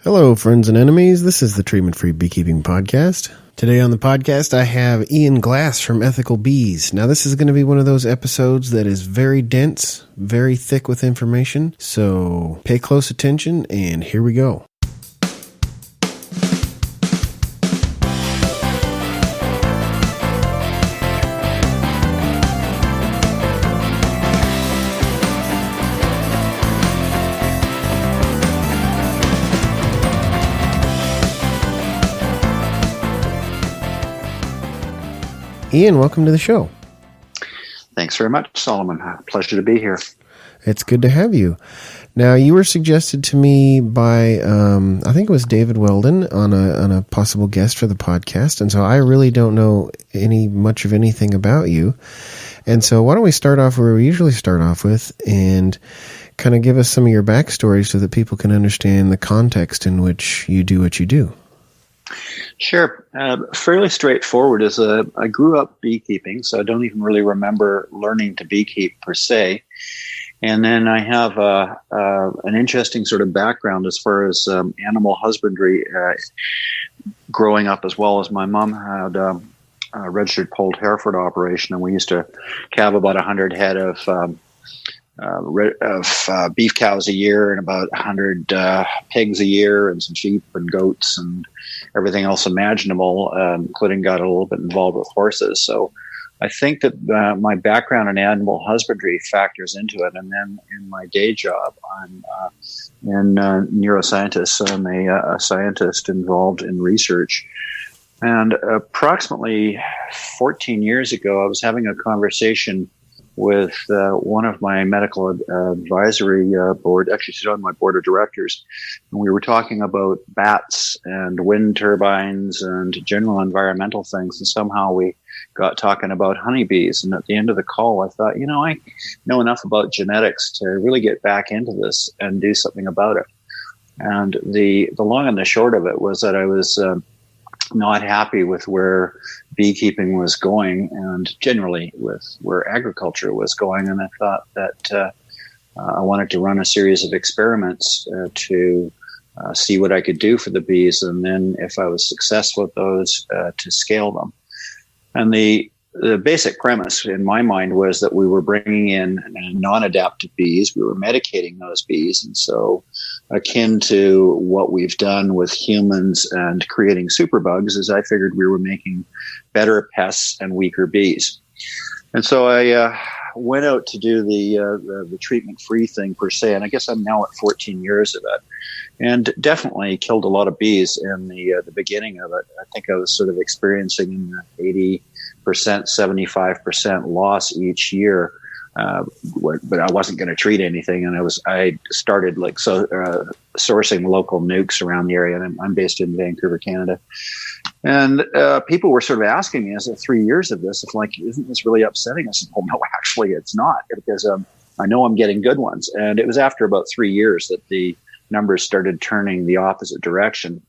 Hello, friends and enemies. This is the Treatmentfree Beekeeping Podcast. Today on the podcast, I have Iain Glass from Ethical Bees. Now, this is going to be one of those episodes that is very dense, very thick with information. So pay close attention, and here we go. Iain, welcome to the show. Thanks very much, Solomon. Pleasure to be here. It's good to have you. Now, you were suggested to me by, I think it was David Weldon on a possible guest for the podcast, and so I really don't know much of anything about you. And so why don't we start off where we usually start off with and kind of give us some of your backstory so that people can understand the context in which you do what you do. Sure. Fairly straightforward. I grew up beekeeping, so I don't even really remember learning to beekeep per se. And then I have an interesting sort of background as far as animal husbandry growing up, as well as my mom had a registered polled Hereford operation, and we used to calve about 100 head of beef cows a year and about 100 pigs a year and some sheep and goats and everything else imaginable, including got a little bit involved with horses. So I think that my background in animal husbandry factors into it. And then in my day job, I'm in neuroscientist. So I'm a scientist involved in research. And approximately 14 years ago, I was having a conversation with one of my medical advisory board, actually she's on my board of directors, and we were talking about bats and wind turbines and general environmental things, and somehow we got talking about honeybees. And at the end of the call, I thought, I know enough about genetics to really get back into this and do something about it. And the long and the short of it was that I was not happy with where beekeeping was going and generally with where agriculture was going. And I thought that I wanted to run a series of experiments to see what I could do for the bees. And then if I was successful with those, to scale them. And the basic premise in my mind was that we were bringing in non-adaptive bees. We were medicating those bees. And so akin to what we've done with humans and creating superbugs is I figured we were making better pests and weaker bees. And so I went out to do the treatment-free thing per se. And I guess I'm now at 14 years of it. And definitely killed a lot of bees in the beginning of it. I think I was sort of experiencing in the 80%, 75% loss each year. But I wasn't going to treat anything, and I started sourcing local nukes around the area. And I'm based in Vancouver, Canada. And people were sort of asking me, "Is it 3 years of this? Isn't this really upsetting?" I said, "Well, no, actually, it's not, because I know I'm getting good ones." And it was after about 3 years that the numbers started turning the opposite direction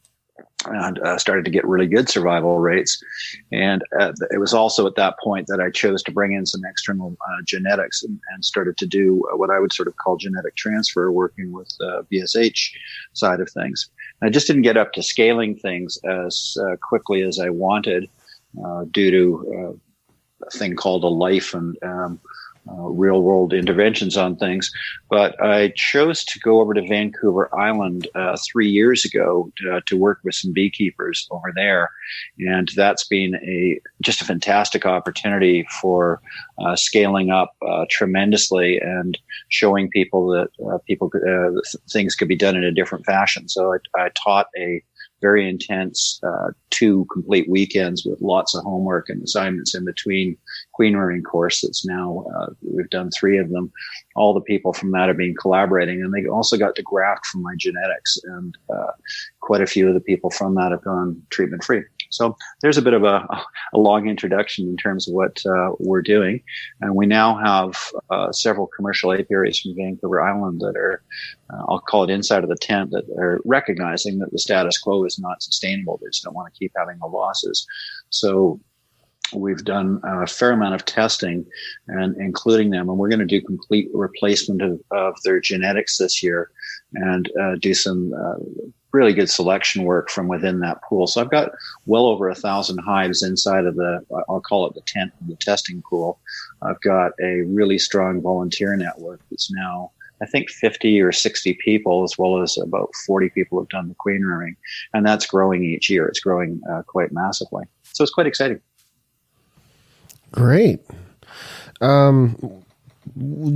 and started to get really good survival rates. And it was also at that point that I chose to bring in some external genetics and started to do what I would sort of call genetic transfer, working with BSH side of things. And I just didn't get up to scaling things as quickly as I wanted due to a thing called a life and real world interventions on things. But I chose to go over to Vancouver Island 3 years ago to work with some beekeepers over there. And that's been just a fantastic opportunity for scaling up tremendously and showing people that things could be done in a different fashion. So I taught a very intense 2 complete weekends with lots of homework and assignments in between queen rearing course that's now, we've done 3 of them. All the people from that have been collaborating, and they also got to graft from my genetics, and quite a few of the people from that have gone treatment free. So there's a bit of a long introduction in terms of what we're doing. And we now have several commercial apiaries from Vancouver Island that are, I'll call it inside of the tent, that are recognizing that the status quo is not sustainable. They just don't want to keep having the losses. So we've done a fair amount of testing and including them, and we're going to do complete replacement of their genetics this year and do some really good selection work from within that pool. So I've got well over 1,000 hives inside of I'll call it the tent, the testing pool. I've got a really strong volunteer network that's now, I think, 50 or 60 people, as well as about 40 people have done the queen rearing. And that's growing each year. It's growing quite massively. So it's quite exciting. Great.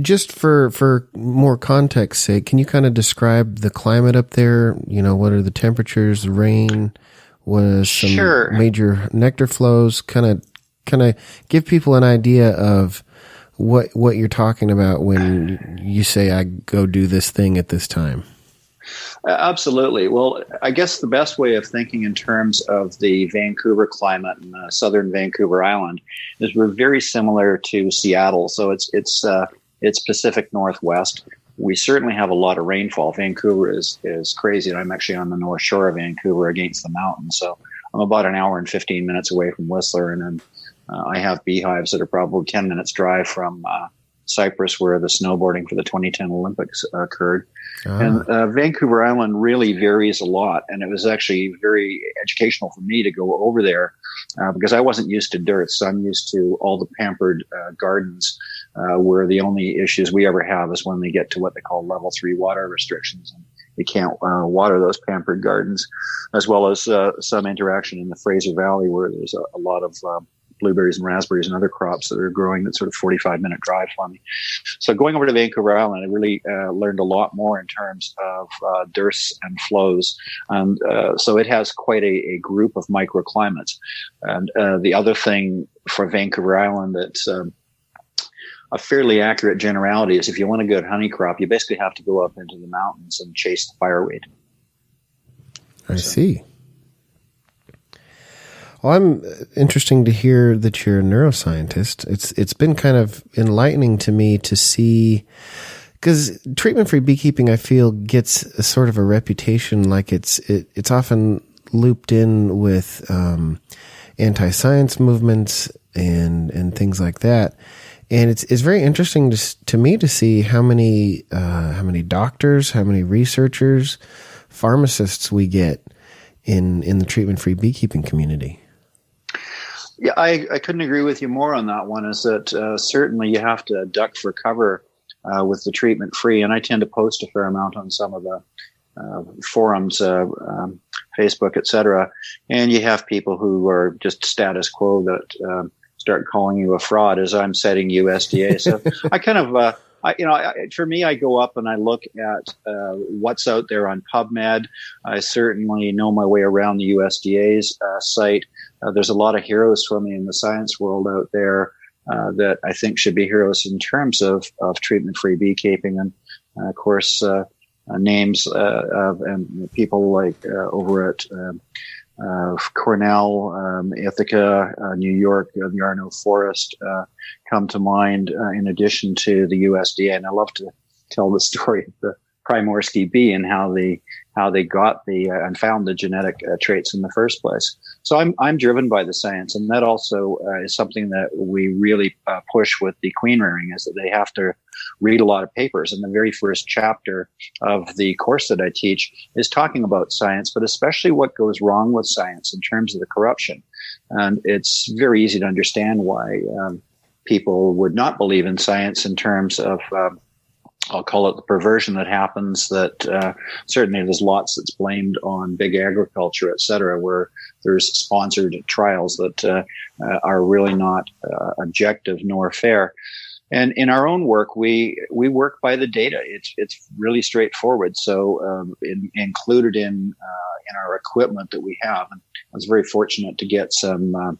Just for more context sake, can you kind of describe the climate up there? You know, what are the temperatures, the rain, what are some major nectar flows? Kind of give people an idea of what you're talking about when you say, I go do this thing at this time. Absolutely. Well, I guess the best way of thinking in terms of the Vancouver climate and southern Vancouver Island is we're very similar to Seattle. So it's Pacific Northwest. We certainly have a lot of rainfall. Vancouver is crazy. And I'm actually on the north shore of Vancouver against the mountains. So I'm about an hour and 15 minutes away from Whistler. And then I have beehives that are probably 10 minutes drive from Cyprus, where the snowboarding for the 2010 Olympics occurred. And Vancouver Island really varies a lot. And it was actually very educational for me to go over there because I wasn't used to dirt. So I'm used to all the pampered gardens where the only issues we ever have is when they get to what they call level 3 water restrictions. And you can't water those pampered gardens, as well as some interaction in the Fraser Valley where there's a lot of blueberries and raspberries and other crops that are growing that sort of 45-minute drive for me. So going over to Vancouver Island, I really learned a lot more in terms of dearths and flows. And so it has quite a group of microclimates. And the other thing for Vancouver Island that's a fairly accurate generality is if you want a good honey crop, you basically have to go up into the mountains and chase the fireweed. I see. Well, I'm interesting to hear that you're a neuroscientist. It's been kind of enlightening to me to see, because treatment-free beekeeping, I feel, gets a sort of a reputation like it's often looped in with anti-science movements and things like that. And it's very interesting to me to see how many doctors, how many researchers, pharmacists we get in the treatment-free beekeeping community. Yeah, I couldn't agree with you more on that one. Is that certainly you have to duck for cover with the treatment-free, and I tend to post a fair amount on some of the forums, Facebook, etc. And you have people who are just status quo that start calling you a fraud as I'm citing USDA. So I kind of, for me, I go up and I look at what's out there on PubMed. I certainly know my way around the USDA's site. There's a lot of heroes for me in the science world out there that I think should be heroes in terms of treatment-free beekeeping. And of course, names of people like over at Cornell, Ithaca, New York, the Arno Forest come to mind in addition to the USDA. And I love to tell the story of the Primorsky bee and how they got and found the genetic traits in the first place. So I'm driven by the science, and that also is something that we really push with the queen rearing, is that they have to read a lot of papers. And the very first chapter of the course that I teach is talking about science, but especially what goes wrong with science in terms of the corruption. And it's very easy to understand why people would not believe in science in terms of I'll call it the perversion that happens, that certainly there's lots that's blamed on big agriculture, et cetera, where there's sponsored trials that are really not objective nor fair. And in our own work, we work by the data. It's really straightforward. So included in our equipment that we have, and I was very fortunate to get some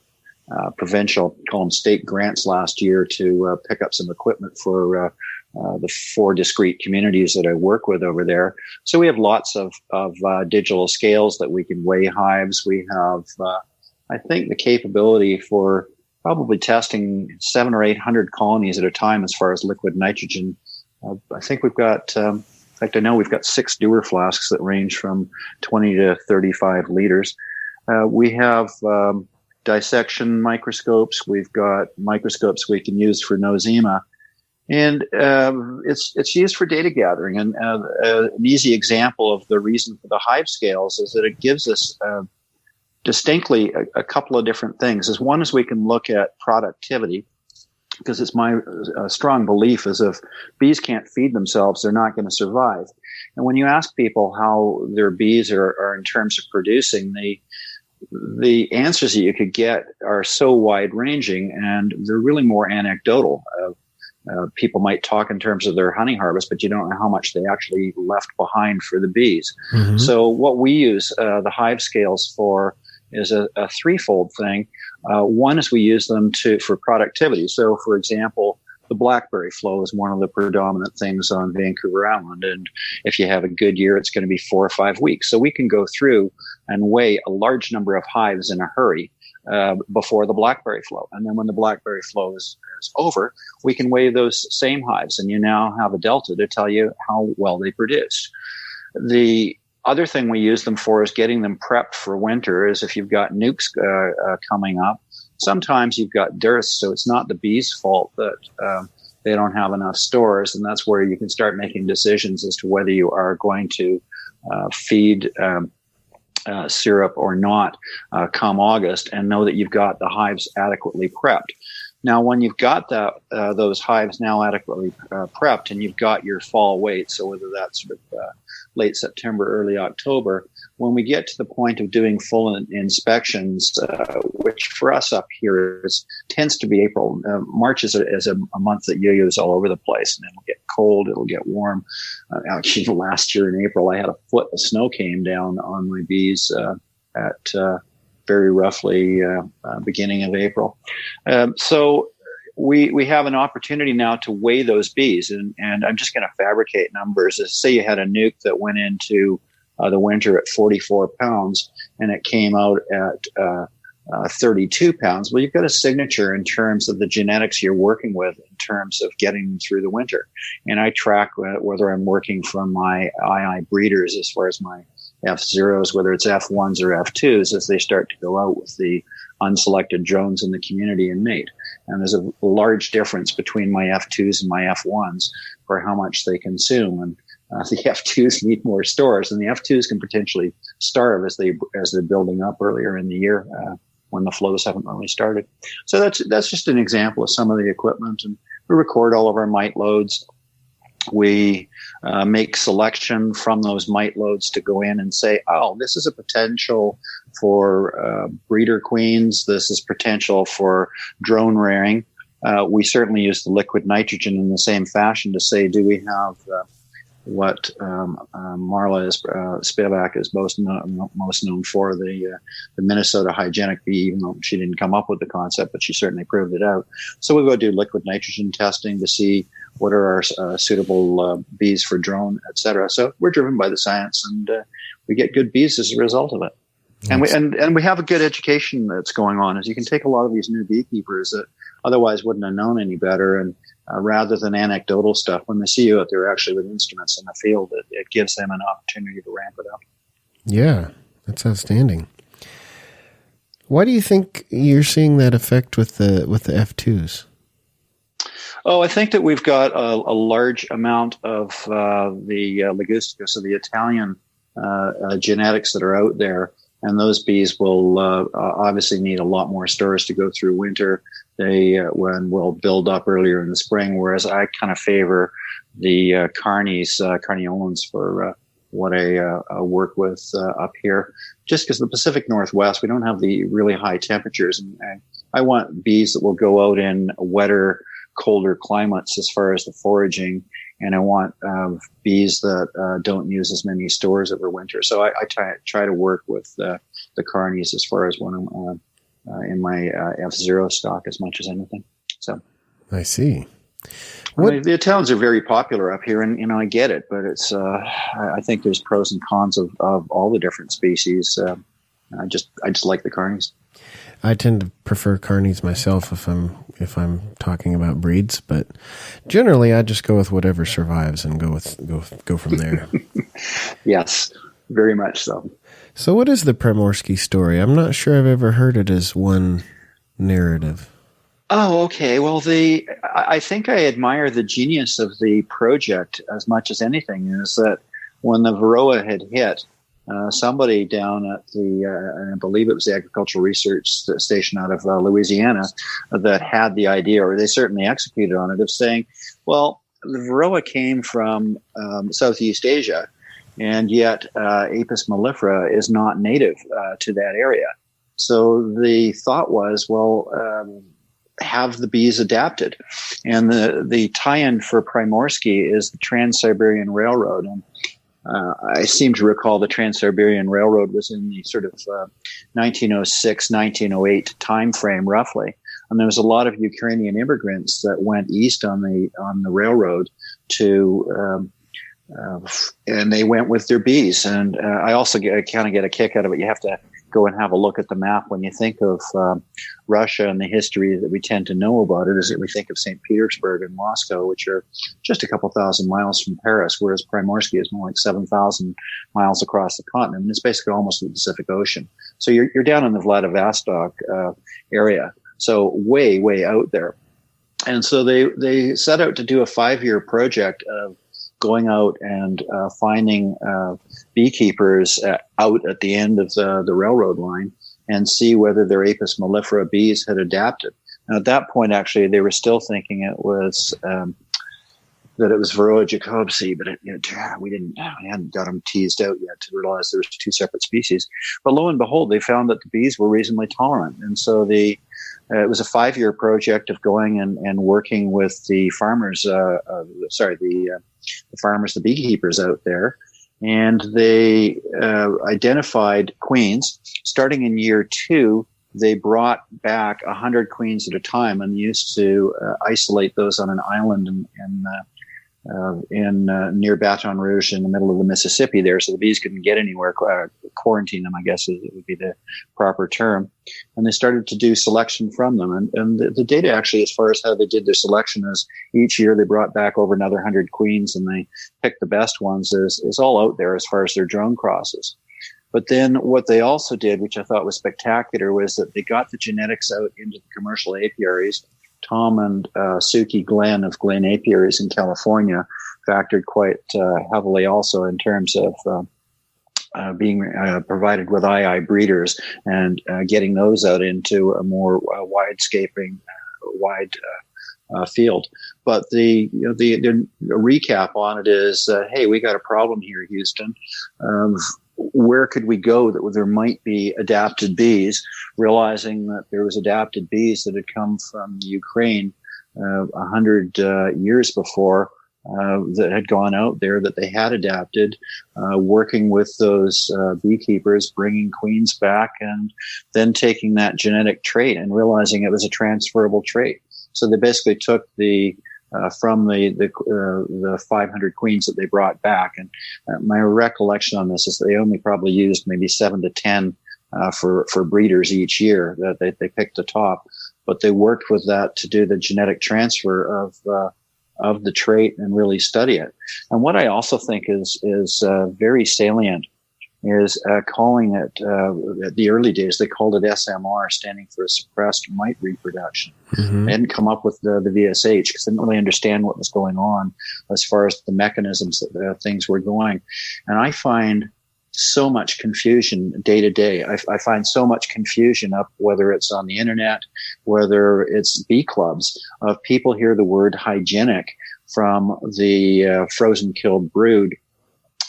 provincial, call them state grants last year to pick up some equipment for the 4 discrete communities that I work with over there. So we have lots of digital scales that we can weigh hives. We have, I think, the capability for probably testing 700 or 800 colonies at a time as far as liquid nitrogen. I think we've got, in fact, I know we've got 6 Dewar flasks that range from 20 to 35 liters. We have dissection microscopes. We've got microscopes we can use for nosema. And it's used for data gathering. And an easy example of the reason for the hive scales is that it gives us distinctly a couple of different things. One is we can look at productivity, because it's my strong belief is if bees can't feed themselves, they're not going to survive. And when you ask people how their bees are in terms of producing, the answers that you could get are so wide ranging, and they're really more anecdotal. People might talk in terms of their honey harvest, but you don't know how much they actually left behind for the bees. Mm-hmm. So what we use the hive scales for is a threefold thing. One is we use them for productivity. So, for example, the blackberry flow is one of the predominant things on Vancouver Island. And if you have a good year, it's going to be 4 or 5 weeks. So we can go through and weigh a large number of hives in a hurry before the blackberry flow. And then when the blackberry flow is over, we can weigh those same hives. And you now have a delta to tell you how well they produced. The other thing we use them for is getting them prepped for winter. Is if you've got nukes coming up, sometimes you've got dearths, so it's not the bees' fault that they don't have enough stores, and that's where you can start making decisions as to whether you are going to feed syrup or not come August, and know that you've got the hives adequately prepped. Now, when you've got those hives now adequately prepped, and you've got your fall weight, so whether that's sort of late September, early October, when we get to the point of doing full inspections, which for us up here tends to be April. March is a month that yo-yos all over the place, and it'll get cold, it'll get warm. Actually, last year in April, I had a foot of snow came down on my bees at very roughly beginning of April. So we have an opportunity now to weigh those bees, and I'm just going to fabricate numbers. Say you had a nuke that went into the winter at 44 pounds, and it came out at 32 pounds. Well, you've got a signature in terms of the genetics you're working with in terms of getting them through the winter. And I track whether I'm working from my II breeders as far as my F0s, whether it's F1s or F2s, as they start to go out with the unselected drones in the community and mate. And there's a large difference between my F2s and my F1s for how much they consume. And the F2s need more stores, and the F2s can potentially starve as they're building up earlier in the year when the flows haven't really started. So that's just an example of some of the equipment. And we record all of our mite loads. We make selection from those mite loads to go in and say, oh, this is a potential for breeder queens. This is potential for drone rearing. We certainly use the liquid nitrogen in the same fashion to say, do we have what Marla Spivak is most known for, the Minnesota hygienic bee, even though she didn't come up with the concept, but she certainly proved it out. So we go do liquid nitrogen testing to see what are our suitable bees for drone, et cetera. So we're driven by the science, and we get good bees as a result of it. Nice. And we have a good education that's going on. As you can take a lot of these new beekeepers that otherwise wouldn't have known any better, and rather than anecdotal stuff, when they see you out there actually with instruments in the field, it gives them an opportunity to ramp it up. Yeah, that's outstanding. Why do you think you're seeing that effect with the F2s? Oh, I think that we've got a large amount of the Ligustica, so the Italian genetics that are out there, and those bees will obviously need a lot more stores to go through winter. They will build up earlier in the spring, whereas I kind of favor the Carniolans for what I work with up here, just because the Pacific Northwest, we don't have the really high temperatures, and I want bees that will go out in wetter, colder climates as far as the foraging, and I want bees that don't use as many stores over winter. So I try to work with the Carnies as far as when I'm in my F0 stock as much as anything. So I see. The Italians are very popular up here, and I get it, but it's I think there's pros and cons of all the different species. I just like the Carnies. I tend to prefer Carnies myself if I'm talking about breeds, but generally I just go with whatever survives and go from there. Yes, very much so. So what is the Primorsky story? I'm not sure I've ever heard it as one narrative. Oh, okay. Well, I think I admire the genius of the project as much as anything. Is that when the Varroa had hit, somebody down at I believe it was the Agricultural Research Station out of Louisiana, that had the idea, or they certainly executed on it, of saying, well, the Varroa came from Southeast Asia, and yet Apis mellifera is not native to that area. So the thought was, well, have the bees adapted. And the tie-in for Primorsky is the Trans-Siberian Railroad. And I seem to recall the Trans-Siberian Railroad was in the sort of 1906, 1908 time frame, roughly. And there was a lot of Ukrainian immigrants that went east on the railroad to and they went with their bees. And I also kind of get a kick out of it. You have to go and have a look at the map when you think of Russia and the history that we tend to know about it. Is that we think of St. Petersburg and Moscow, which are just a couple thousand miles from Paris, whereas Primorsky is more like 7,000 miles across the continent. And it's basically almost the Pacific Ocean. So you're down in the Vladivostok area, so way, way out there. And so they set out to do a 5-year project of going out and finding beekeepers out at the end of the railroad line and see whether their Apis mellifera bees had adapted. And at that point, actually, they were still thinking it was that it was Varroa jacobsi, but we hadn't got them teased out yet to realize there was 2 separate species. But lo and behold, they found that the bees were reasonably tolerant, and so it was a 5-year project of going and working with the farmers. The farmers, the beekeepers out there, and they identified queens. Starting in year 2, they brought back 100 queens at a time and used to isolate those on an island in near Baton Rouge in the middle of the Mississippi there, so the bees couldn't get anywhere. Quarantine them, I guess would be the proper term. And they started to do selection from them. And the data actually, as far as how they did their selection, is each year they brought back over another 100 queens and they picked the best ones. Is all out there as far as their drone crosses. But then what they also did, which I thought was spectacular, was that they got the genetics out into the commercial apiaries. Tom and Suki Glenn of Glen Apiaries in California factored quite heavily also in terms of being provided with II breeders and getting those out into a more wide field. But the recap on it is, hey, we got a problem here, Houston. Where could we go that there might be adapted bees, realizing that there was adapted bees that had come from Ukraine 100 years before, that had gone out there, that they had adapted, working with those beekeepers, bringing queens back, and then taking that genetic trait and realizing it was a transferable trait. So they basically took from the 500 queens that they brought back. And my recollection on this is they only probably used maybe 7 to 10 for breeders each year. That they picked the top, but they worked with that to do the genetic transfer of the trait and really study it. And what I also think is very salient is calling it, at the early days, they called it SMR, standing for suppressed mite reproduction. Mm-hmm. They hadn't come up with the VSH because they didn't really understand what was going on as far as the mechanisms that things were going. And I find so much confusion day to day. I find so much confusion up, whether it's on the internet, whether it's bee clubs, of people hear the word hygienic from the frozen killed brood,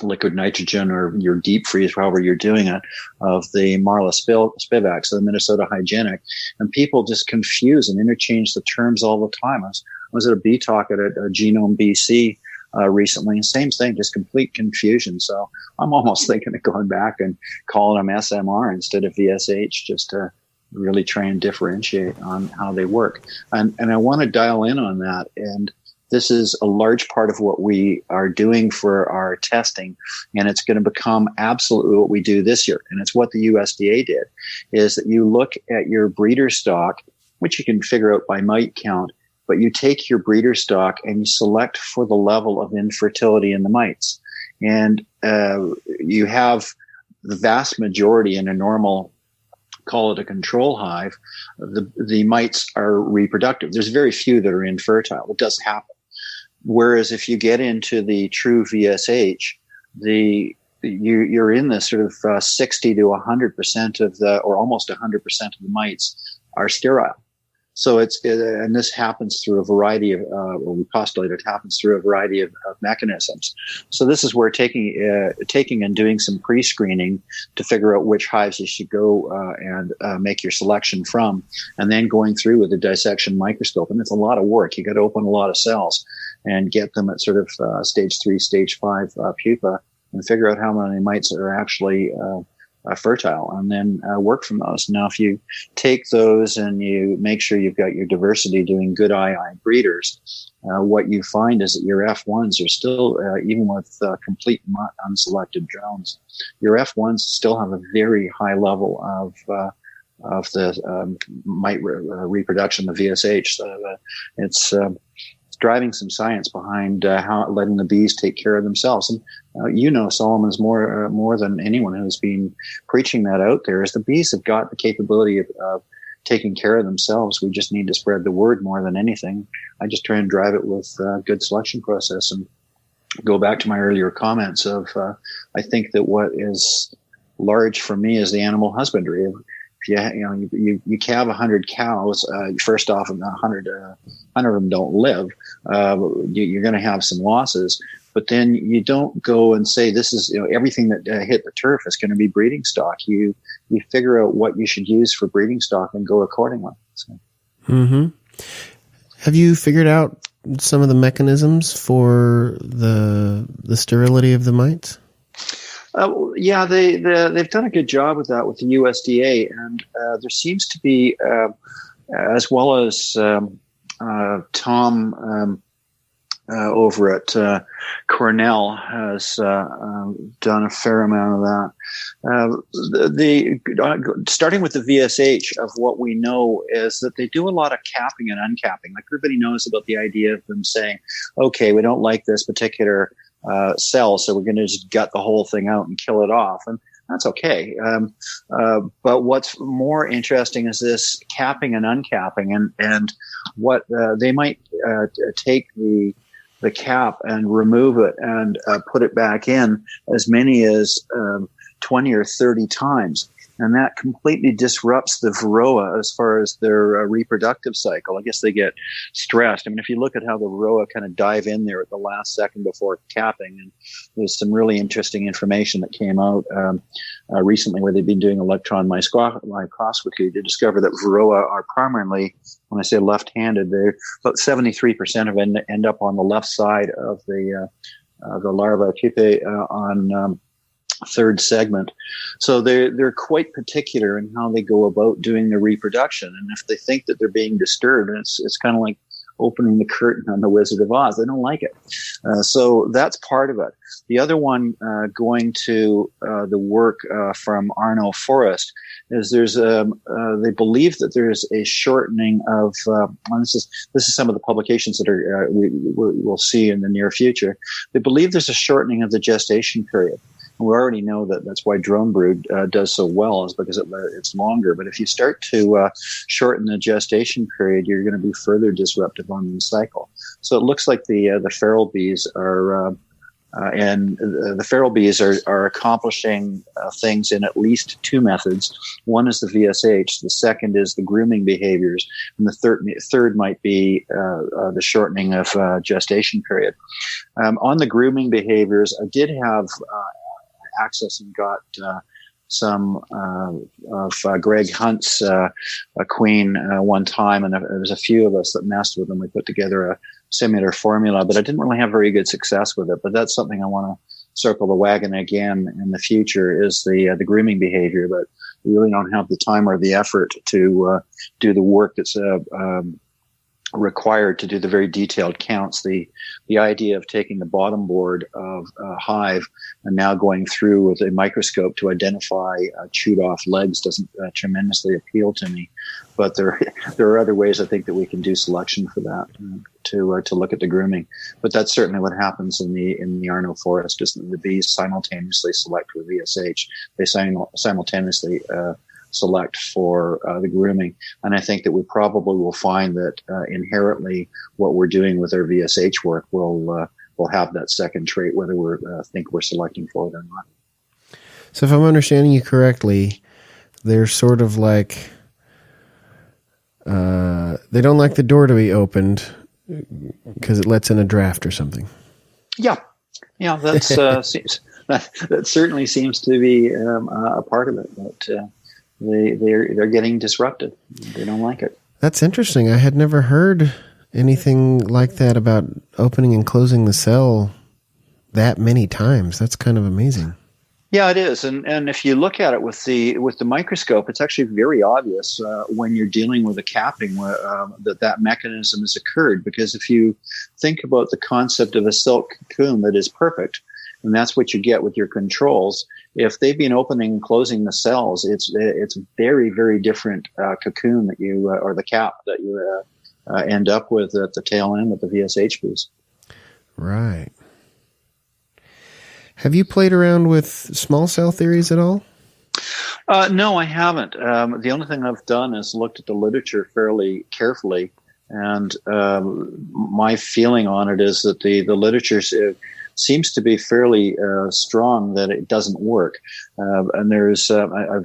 liquid nitrogen, or your deep freeze, however you're doing it, of the Marla spivax, the Minnesota hygienic. And people just confuse and interchange the terms all the time. I was at a bee talk at a Genome BC recently, and same thing, just complete confusion. So I'm almost thinking of going back and calling them SMR instead of VSH, just to really try and differentiate on how they work. And I want to dial in on that. And this is a large part of what we are doing for our testing, and it's going to become absolutely what we do this year. And it's what the USDA did, is that you look at your breeder stock, which you can figure out by mite count, but you take your breeder stock and you select for the level of infertility in the mites. And you have the vast majority in a normal call it a control hive, the mites are reproductive. There's very few that are infertile. It does happen. Whereas if you get into the true VSH, you're in the sort of 60 to 100% of or almost 100% of the mites are sterile. So and this happens through a variety of, or we postulate it happens through a variety of mechanisms. So this is where taking and doing some pre-screening to figure out which hives you should go and make your selection from, and then going through with a dissection microscope. And it's a lot of work. You got to open a lot of cells and get them at sort of stage 3, stage 5 pupa, and figure out how many mites are actually fertile, and then work from those. Now, if you take those and you make sure you've got your diversity doing good II breeders, what you find is that your F1s are still, even with complete unselected drones, your F1s still have a very high level of the mite reproduction of VSH. So it's driving some science behind how letting the bees take care of themselves. And Solomon's more than anyone who's been preaching that out there, is the bees have got the capability of taking care of themselves. We just need to spread the word more than anything. I just try and drive it with a good selection process, and go back to my earlier comments of I think that what is large for me is the animal husbandry. If you calve 100 cows, first off, 100 of them don't live. You're going to have some losses, but then you don't go and say this is everything that hit the turf is going to be breeding stock. You figure out what you should use for breeding stock and go accordingly. So. Mm-hmm. Have you figured out some of the mechanisms for the sterility of the mites? Yeah, they've done a good job with that with the USDA, and there seems to be, as well as Tom over at Cornell has done a fair amount of that. Starting with the VSH, of what we know is that they do a lot of capping and uncapping. Like, everybody knows about the idea of them saying, okay, we don't like this particular cell, so we're going to just gut the whole thing out and kill it off, and that's okay. But what's more interesting is this capping and uncapping, and what they might take the cap and remove it and put it back in as many as 20 or 30 times. And that completely disrupts the varroa as far as their reproductive cycle. I guess they get stressed. I mean, if you look at how the varroa kind of dive in there at the last second before capping, and there's some really interesting information that came out recently where they've been doing electron microscopy to discover that varroa are primarily, when I say left-handed, they're about 73% of them end up on the left side of the larva pupae on third segment. So they're quite particular in how they go about doing their reproduction. And if they think that they're being disturbed, it's kind of like opening the curtain on the Wizard of Oz. They don't like it. So that's part of it. The other one, going to the work from Arno Forest, is they believe that there's a shortening of, this is some of the publications that are we'll see in the near future. They believe there's a shortening of the gestation period. And we already know that that's why drone brood does so well, is because it's longer. But if you start to shorten the gestation period, you're going to be further disruptive on the cycle. So it looks like the feral bees are, the feral bees are accomplishing things in at least two methods. One is the VSH. The second is the grooming behaviors, and the third might be the shortening of gestation period. On the grooming behaviors, I did have access and got some of Greg Hunt's queen one time, and there was a few of us that messed with them. We put together a similar formula, but I didn't really have very good success with it. But that's something I want to circle the wagon again in the future, is the grooming behavior. But we really don't have the time or the effort to do the work that's required to do the very detailed counts. The idea of taking the bottom board of a hive and now going through with a microscope to identify chewed off legs doesn't tremendously appeal to me. But there are other ways I think that we can do selection for that to look at the grooming. But that's certainly what happens in the Arno forest, is that the bees simultaneously select for VSH. They simultaneously select for the grooming. And I think that we probably will find that inherently what we're doing with our VSH work will have that second trait, whether we think we're selecting for it or not. So if I'm understanding you correctly, they're sort of like they don't like the door to be opened because it lets in a draft or something. Yeah, that's that certainly seems to be a part of it. But they're getting disrupted. They don't like it. That's interesting. I had never heard anything like that about opening and closing the cell that many times. That's kind of amazing. Yeah, it is, and if you look at it with the microscope, it's actually very obvious when you're dealing with a capping that mechanism has occurred. Because if you think about the concept of a silk cocoon that is perfect, and that's what you get with your controls, if they've been opening and closing the cells, it's very, very different cocoon that you or the cap that you end up with at the tail end of the VSH bees. Right. Have you played around with small cell theories at all? No, I haven't. The only thing I've done is looked at the literature fairly carefully, and my feeling on it is that the literature seems to be fairly strong that it doesn't work. And there's I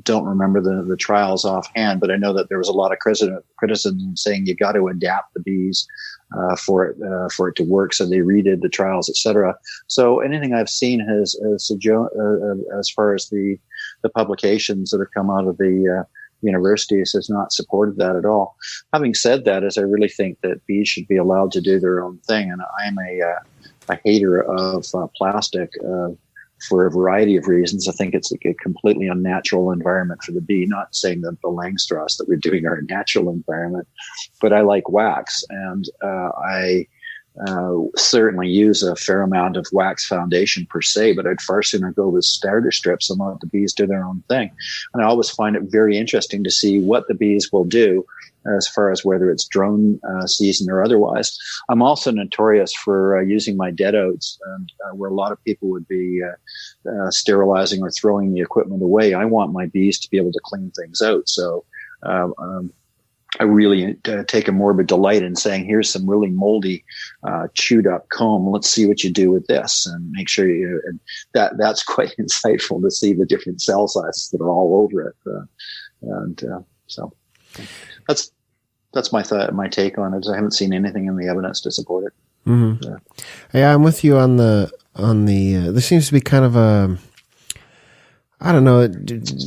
don't remember the trials offhand, but I know that there was a lot of criticism saying you got to adapt the bees for it to work. So they redid the trials, etc. So anything I've seen has as far as the publications that have come out of the universities has not supported that at all. Having said that, I really think that bees should be allowed to do their own thing, and I'm a hater of plastic for a variety of reasons. I think it's a completely unnatural environment for the bee. Not saying that the Langstroths that we're doing are a natural environment, but I like wax, and I certainly use a fair amount of wax foundation per se, but I'd far sooner go with starter strips and let the bees do their own thing. And I always find it very interesting to see what the bees will do as far as whether it's drone season or otherwise. I'm also notorious for using my dead outs, and where a lot of people would be sterilizing or throwing the equipment away. I want my bees to be able to clean things out. So I really take a morbid delight in saying, here's some really moldy, chewed up comb. Let's see what you do with this, and make sure and that's quite insightful to see the different cell sizes that are all over it. So that's my take on it. I haven't seen anything in the evidence to support it. Mm-hmm. Yeah, I'm with you on the. There seems to be kind of a. I don't know.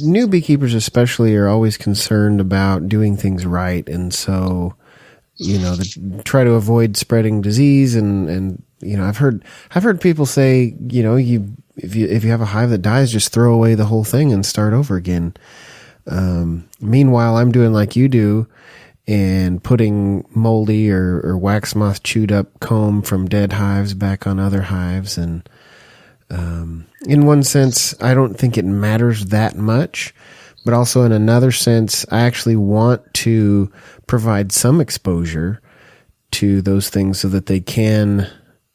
New beekeepers especially are always concerned about doing things right, and so they try to avoid spreading disease. And I've heard people say, if you have a hive that dies, just throw away the whole thing and start over again. Meanwhile, I'm doing like you do, and putting moldy or wax moth chewed up comb from dead hives back on other hives, and in one sense, I don't think it matters that much, but also in another sense, I actually want to provide some exposure to those things so that they can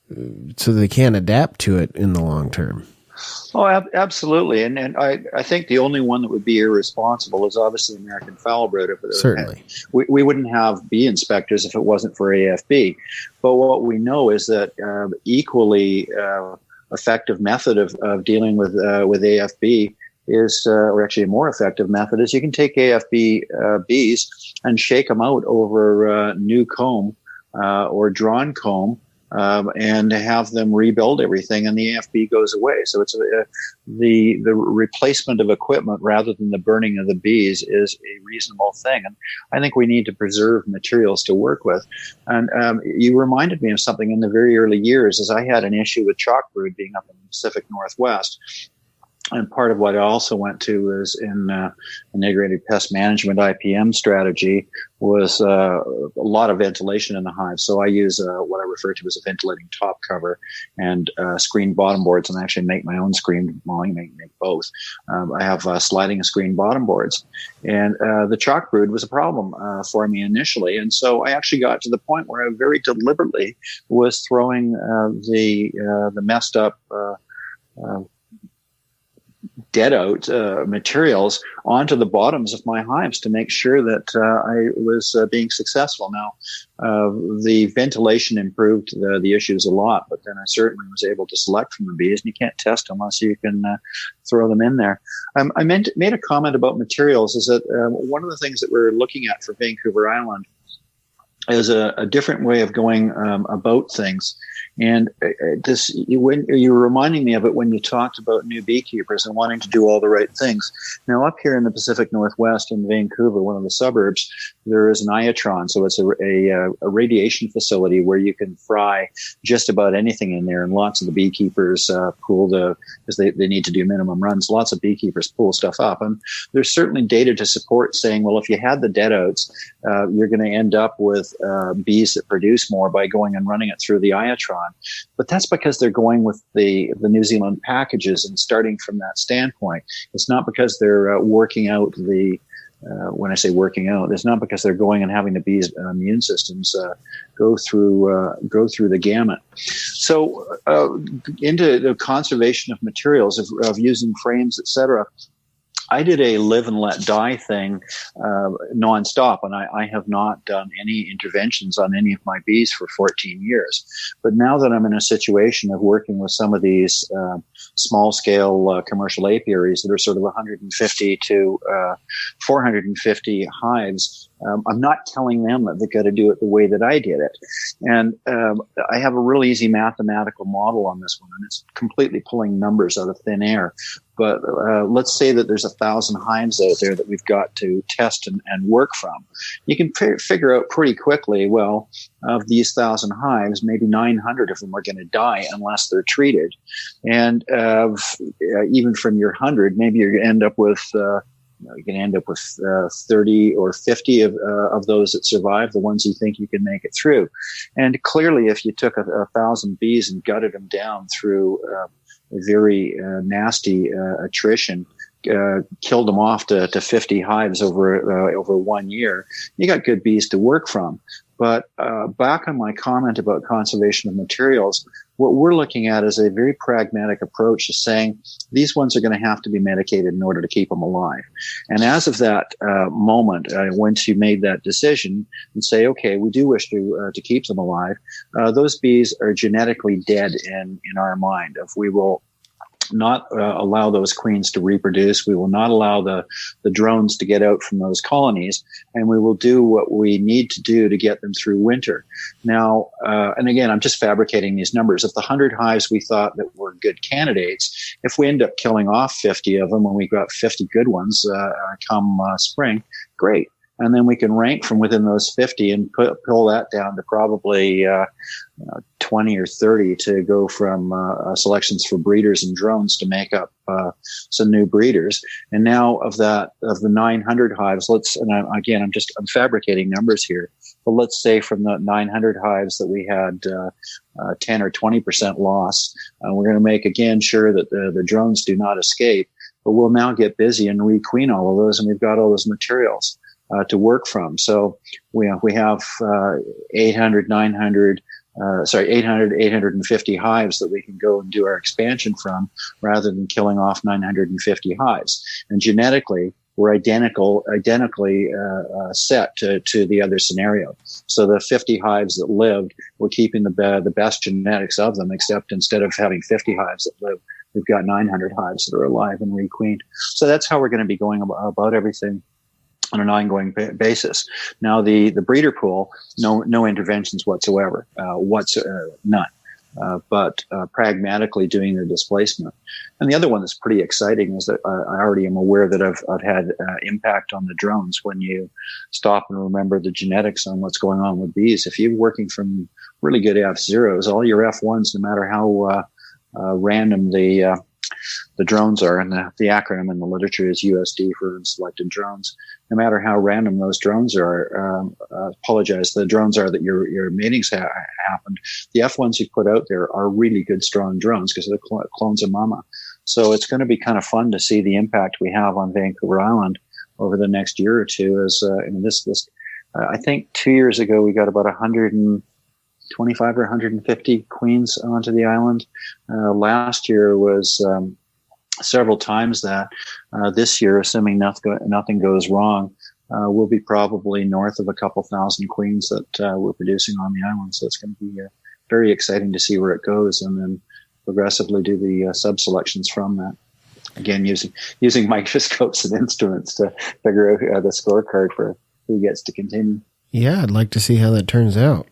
adapt to it in the long term. Oh, absolutely. And I think the only one that would be irresponsible is obviously American foulbrood. Certainly. We wouldn't have bee inspectors if it wasn't for AFB. But what we know is that equally effective method of dealing with AFB is, or actually a more effective method is, you can take AFB bees and shake them out over new comb or drawn comb, and have them rebuild everything, and the AFB goes away. So it's the replacement of equipment rather than the burning of the bees is a reasonable thing. And I think we need to preserve materials to work with. And you reminded me of something in the very early years, as I had an issue with chalk brood being up in the Pacific Northwest. And part of what I also went to is in integrated pest management IPM strategy was a lot of ventilation in the hive. So I use what I refer to as a ventilating top cover and screen bottom boards, and I actually make my own screen. Well, you make both. I have sliding screen bottom boards, and the chalk brood was a problem for me initially. And so I actually got to the point where I very deliberately was throwing the messed up dead out materials onto the bottoms of my hives to make sure that I was being successful. Now, the ventilation improved the issues a lot, but then I certainly was able to select from the bees, and you can't test unless you can throw them in there. I made a comment about materials, is that one of the things that we're looking at for Vancouver Island is a different way of going about things. And when you were reminding me of it when you talked about new beekeepers and wanting to do all the right things. Now, up here in the Pacific Northwest in Vancouver, one of the suburbs, there is an Iatron. So it's a radiation facility where you can fry just about anything in there. And lots of the beekeepers because they need to do minimum runs. Lots of beekeepers pull stuff up. And there's certainly data to support saying, well, if you had the dead outs, you're going to end up with bees that produce more by going and running it through the Iatron. But that's because they're going with the New Zealand packages and starting from that standpoint. It's not because they're working out when I say working out, it's not because they're going and having the bees' immune systems go through the gamut. So into the conservation of materials, of using frames, etc. I did a live and let die thing nonstop, and I have not done any interventions on any of my bees for 14 years. But now that I'm in a situation of working with some of these small-scale commercial apiaries that are sort of 150 to 450 hives, I'm not telling them that they've got to do it the way that I did it. And I have a real easy mathematical model on this one, and it's completely pulling numbers out of thin air. But let's say that there's 1,000 hives out there that we've got to test and work from. You can figure out pretty quickly, well, of these 1,000 hives, maybe 900 of them are going to die unless they're treated. And even from your 100, maybe you're going to end up with 30 or 50 of those that survive, the ones you think you can make it through. And clearly, if you took 1,000 bees and gutted them down through very nasty attrition, killed them off to 50 hives over 1 year, you got good bees to work from. But back on my comment about conservation of materials, what we're looking at is a very pragmatic approach to saying these ones are going to have to be medicated in order to keep them alive. And as of that moment, once you made that decision and say, okay, we do wish to keep them alive, those bees are genetically dead in our mind. If we will not allow those queens to reproduce. We will not allow the drones to get out from those colonies, and we will do what we need to do to get them through winter. Now, and again, I'm just fabricating these numbers. If the 100 hives we thought that were good candidates, if we end up killing off 50 of them and we got 50 good ones come spring, great. And then we can rank from within those 50 and pull that down to probably 20 or 30 to go from selections for breeders and drones to make up some new breeders. And now of the 900 hives, I'm fabricating numbers here, but let's say from the 900 hives that we had 10 or 20% loss, we're going to make again sure that the drones do not escape, but we'll now get busy and requeen all of those, and we've got all those materials to work from. So we have 850 hives that we can go and do our expansion from, rather than killing off 950 hives. And genetically, we're identically set to the other scenario. So the 50 hives that lived, we're keeping the best genetics of them, except instead of having 50 hives that live, we've got 900 hives that are alive and requeened. So that's how we're going to be going about everything on an ongoing basis. Now, the breeder pool, no interventions whatsoever, none. But pragmatically doing the displacement. And the other one that's pretty exciting is that I already am aware that I've had impact on the drones when you stop and remember the genetics on what's going on with bees. If you're working from really good F0s, all your F1s, no matter how random the drones are, and the acronym in the literature is USD for selected drones. No matter how random those drones are, the drones are that your matings happened. The F1s you put out there are really good, strong drones because they're clones of mama. So it's going to be kind of fun to see the impact we have on Vancouver Island over the next year or two. I think 2 years ago we got about 125 or 150 queens onto the island. Last year was several times that. This year, assuming nothing goes wrong, we'll be probably north of a couple thousand queens that we're producing on the island. So it's going to be very exciting to see where it goes, and then progressively do the sub-selections from that. Again, using microscopes and instruments to figure out the scorecard for who gets to continue. Yeah, I'd like to see how that turns out.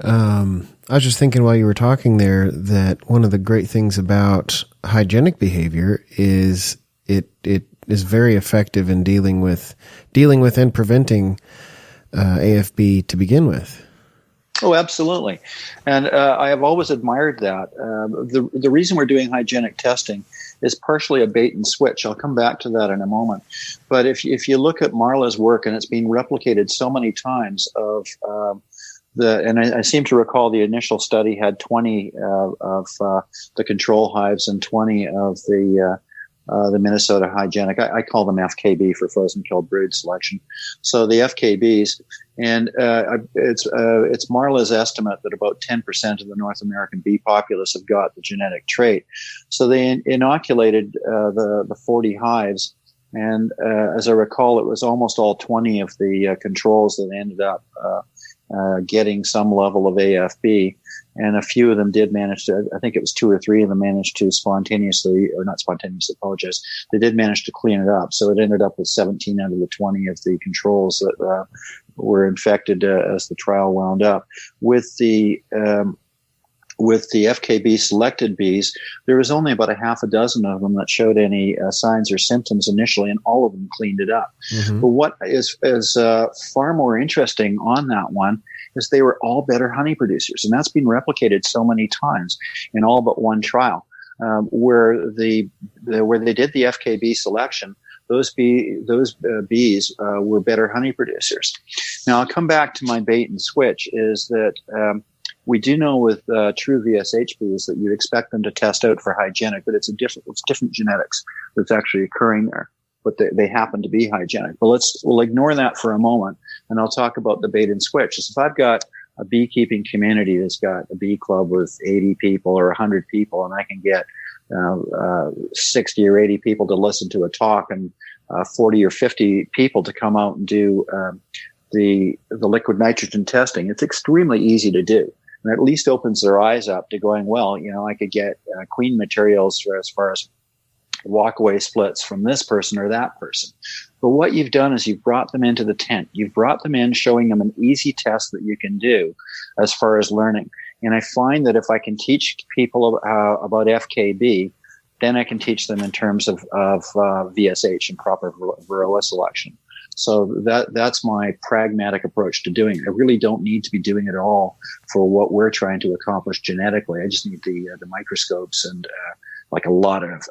I was just thinking while you were talking there that one of the great things about hygienic behavior is it is very effective in dealing with and preventing AFB to begin with. Oh, absolutely. And I have always admired that. The reason we're doing hygienic testing is partially a bait and switch. I'll come back to that in a moment. But if you look at Marla's work, and it's been replicated so many times I seem to recall the initial study had 20 of the control hives and 20 of the Minnesota hygienic. I call them FKB for frozen killed brood selection. So the FKBs, and it's Marla's estimate that about 10% of the North American bee populace have got the genetic trait. So they inoculated the 40 hives, and as I recall, it was almost all 20 of the controls that ended up getting some level of AFB. And a few of them did manage to, I think it was 2 or 3 of them managed to apologize. They did manage to clean it up. So it ended up with 17 out of the 20 of the controls that were infected as the trial wound up. With the FKB selected bees, there was only about a half a dozen of them that showed any signs or symptoms initially, and all of them cleaned it up. Mm-hmm. But what is far more interesting on that one is they were all better honey producers, and that's been replicated so many times in all but one trial, where they did the FKB selection. Those bees were better honey producers. Now I'll come back to my bait and switch. Is that we do know with true VSH bees that you'd expect them to test out for hygienic, but it's different genetics that's actually occurring there. But they happen to be hygienic. But we'll ignore that for a moment, and I'll talk about the bait and switch. So if I've got a beekeeping community that's got a bee club with 80 people or 100 people, and I can get 60 or 80 people to listen to a talk, and 40 or 50 people to come out and do the liquid nitrogen testing, it's extremely easy to do. And at least opens their eyes up to going, well, I could get queen materials for as far as walkaway splits from this person or that person. But what you've done is you've brought them into the tent. You've brought them in, showing them an easy test that you can do as far as learning. And I find that if I can teach people about FKB, then I can teach them in terms of VSH and proper varroa selection. So that's my pragmatic approach to doing it. I really don't need to be doing it all for what we're trying to accomplish genetically. I just need the microscopes and like a lot of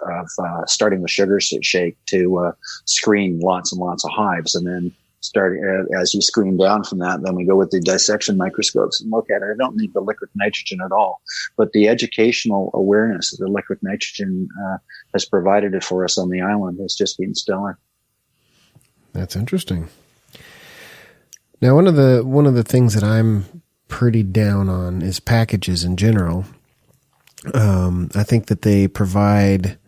starting with sugar shake to screen lots and lots of hives, and then as you screen down from that, then we go with the dissection microscopes and look at it. I don't need the liquid nitrogen at all, but the educational awareness that the liquid nitrogen has provided it for us on the island has just been stellar. That's interesting. Now, one of the things that I'm pretty down on is packages in general. I think that they provide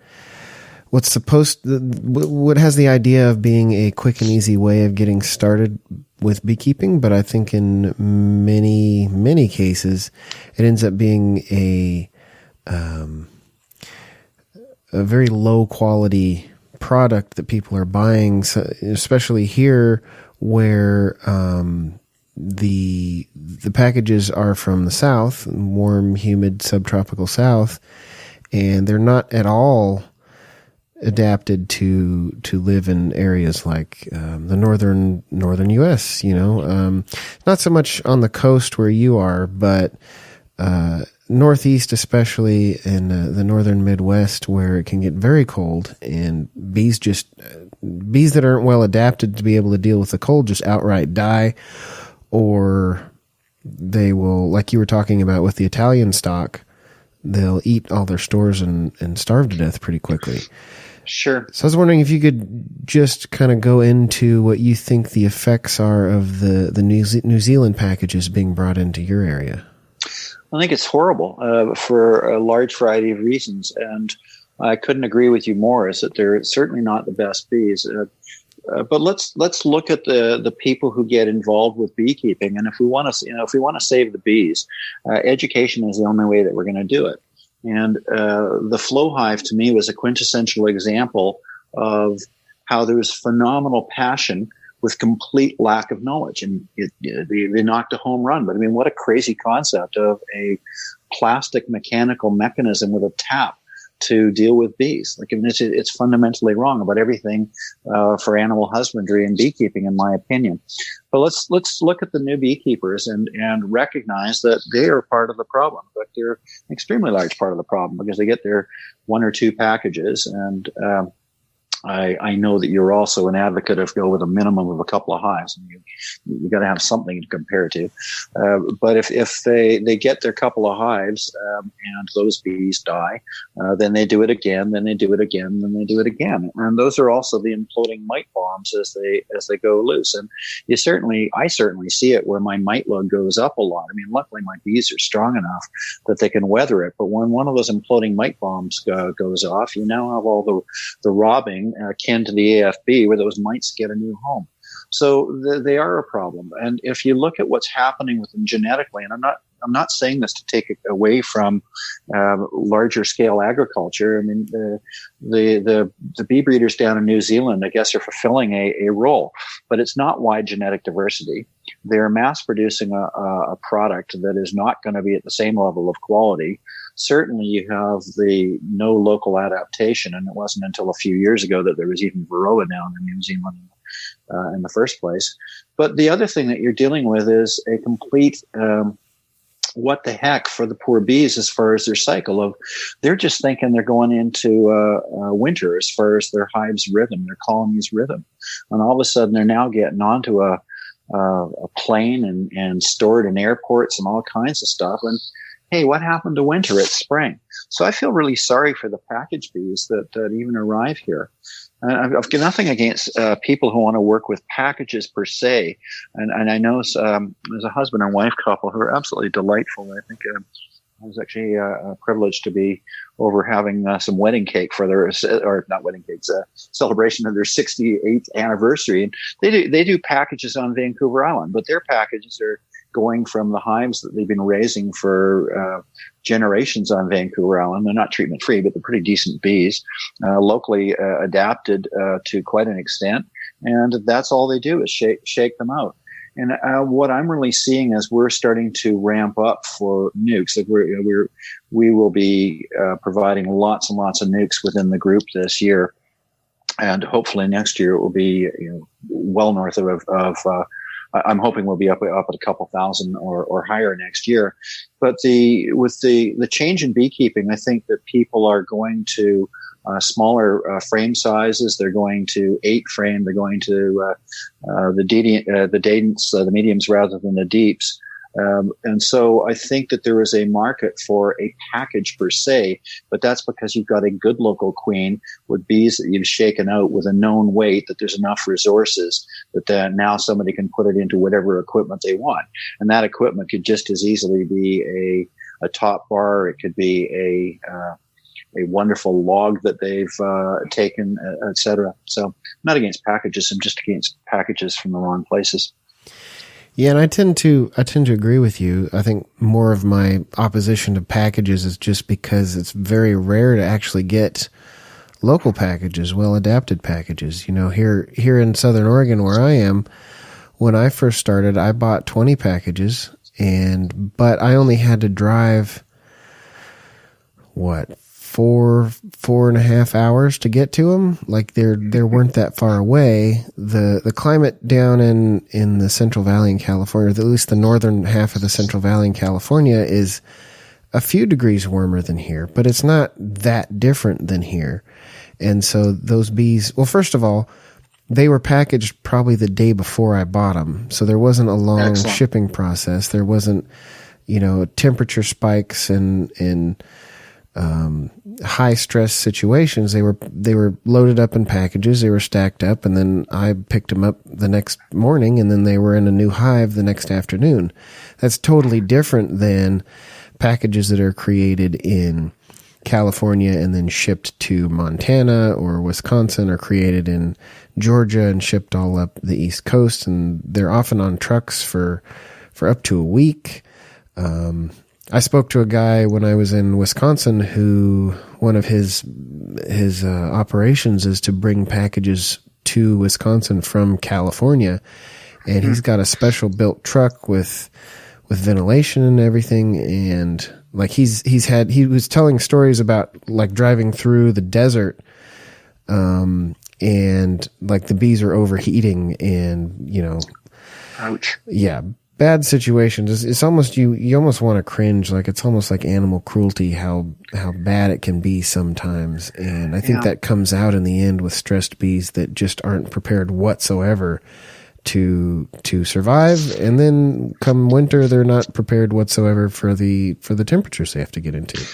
what has the idea of being a quick and easy way of getting started with beekeeping, but I think in many, many cases, it ends up being a very low quality product that people are buying, especially here where the packages are from the south, warm, humid, subtropical south, and they're not at all adapted to live in areas like the northern U.S. Not so much on the coast where you are, but northeast, especially in the northern Midwest, where it can get very cold, and bees that aren't well adapted to be able to deal with the cold just outright die, or they will, like you were talking about with the Italian stock, they'll eat all their stores and starve to death pretty quickly. Sure. So I was wondering if you could just kind of go into what you think the effects are of the New Zealand packages being brought into your area. I think it's horrible for a large variety of reasons, and I couldn't agree with you more. Is that they're certainly not the best bees. But let's look at the people who get involved with beekeeping, and if we want to save the bees, education is the only way that we're going to do it. And the flow hive to me was a quintessential example of how there was phenomenal passion with complete lack of knowledge, and they knocked a home run. But I mean, what a crazy concept of a plastic mechanical mechanism with a tap to deal with bees. Like, I mean, it's fundamentally wrong about everything for animal husbandry and beekeeping, in my opinion. But let's look at the new beekeepers and recognize that they are part of the problem. But they're an extremely large part of the problem because they get their 1 or 2 packages, and I know that you're also an advocate of go with a minimum of a couple of hives. I mean, you got to have something to compare to. But if they get their couple of hives and those bees die, then they do it again, then they do it again, then they do it again. And those are also the imploding mite bombs as they go loose. And I certainly see it where my mite load goes up a lot. I mean, luckily my bees are strong enough that they can weather it. But when one of those imploding mite bombs goes off, you now have all the robbing akin to the AFB, where those mites get a new home. So they are a problem. And if you look at what's happening with them genetically, and I'm not saying this to take it away from larger scale agriculture. I mean, the bee breeders down in New Zealand, I guess, are fulfilling a role, but it's not wide genetic diversity. They're mass producing a product that is not going to be at the same level of quality. Certainly you have the no local adaptation, and it wasn't until a few years ago that there was even Varroa down in New Zealand in the first place. But the other thing that you're dealing with is a complete what the heck for the poor bees as far as their cycle of, they're just thinking they're going into winter as far as their hive's rhythm, their colony's rhythm. And all of a sudden they're now getting onto a plane and stored in airports and all kinds of stuff. And hey, what happened to winter? It's spring. So I feel really sorry for the package bees that even arrive here. And I've got nothing against people who want to work with packages per se. And I know there's a husband and wife couple who are absolutely delightful. I think I was actually privileged to be over having some wedding cake for their, or not wedding cakes, celebration of their 68th anniversary. And they do packages on Vancouver Island, but their packages are going from the hives that they've been raising for generations on Vancouver Island. They're not treatment free, but they're pretty decent bees, locally adapted to quite an extent. And that's all they do is shake them out. And what I'm really seeing is we're starting to ramp up for nukes. Like we will be providing lots and lots of nukes within the group this year, and hopefully next year it will be well north of I'm hoping we'll be up at a couple thousand or higher next year. But with the change in beekeeping, I think that people are going to smaller frame sizes. They're going to 8 frame. They're going to the mediums rather than the deeps. And so I think that there is a market for a package per se, but that's because you've got a good local queen with bees that you've shaken out with a known weight, that there's enough resources that then now somebody can put it into whatever equipment they want. And that equipment could just as easily be a top bar. It could be a wonderful log that they've taken, etc. So I'm not against packages. I'm just against packages from the wrong places. Yeah, and I tend to agree with you. I think more of my opposition to packages is just because it's very rare to actually get local packages, well-adapted packages. Here in Southern Oregon where I am, when I first started, I bought 20 packages, but I only had to drive, 4.5 hours to get to them. Like they weren't that far away. The climate down in the Central Valley in California, or at least the northern half of the Central Valley in California, is a few degrees warmer than here, but it's not that different than here. And so those bees, well, first of all, they were packaged probably the day before I bought them. So there wasn't a long shipping process. There wasn't, temperature spikes and high stress situations. They were loaded up in packages. They were stacked up, and then I picked them up the next morning, and then they were in a new hive the next afternoon. That's totally different than packages that are created in California and then shipped to Montana or Wisconsin are created in Georgia and shipped all up the East Coast, and they're often on trucks for up to a week. I spoke to a guy when I was in Wisconsin who one of his operations is to bring packages to Wisconsin from California, and he's got a special built truck with ventilation and everything. And like he was telling stories about like driving through the desert, and like the bees are overheating and, ouch. Yeah. Bad situations. It's almost, you almost want to cringe. Like it's almost like animal cruelty, how bad it can be sometimes. And I think that comes out in the end with stressed bees that just aren't prepared whatsoever to survive. And then come winter, they're not prepared whatsoever for the temperatures they have to get into.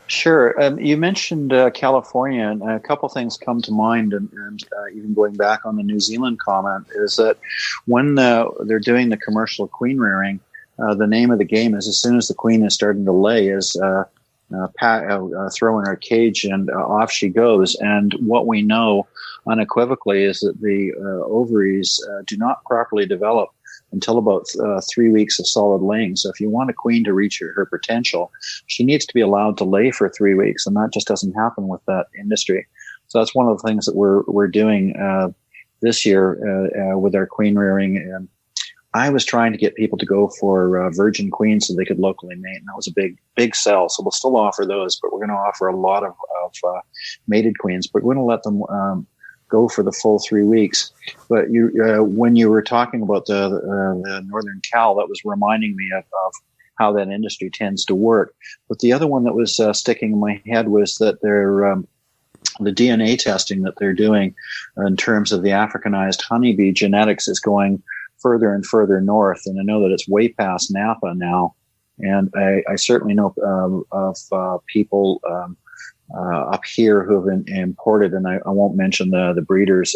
Sure. You mentioned California, and a couple things come to mind, and even going back on the New Zealand comment, is that when they're doing the commercial queen rearing, the name of the game is as soon as the queen is starting to lay is throw in her cage and off she goes. And what we know unequivocally is that the ovaries do not properly develop until about 3 weeks of solid laying. So if you want a queen to reach her potential, she needs to be allowed to lay for 3 weeks, and that just doesn't happen with that industry. So that's one of the things that we're doing this year with our queen rearing. I was trying to get people to go for virgin queens so they could locally mate, and that was a big sell. So we'll still offer those, but we're going to offer a lot of mated queens, but we're going to let them go for the full 3 weeks. But when you were talking about the Northern Cal, that was reminding me of how that industry tends to work. But the other one that was sticking in my head was that the DNA testing that they're doing in terms of the Africanized honeybee genetics is going further and further north. And I know that it's way past Napa now. And I certainly know of people up here who have been imported, and I won't mention the breeders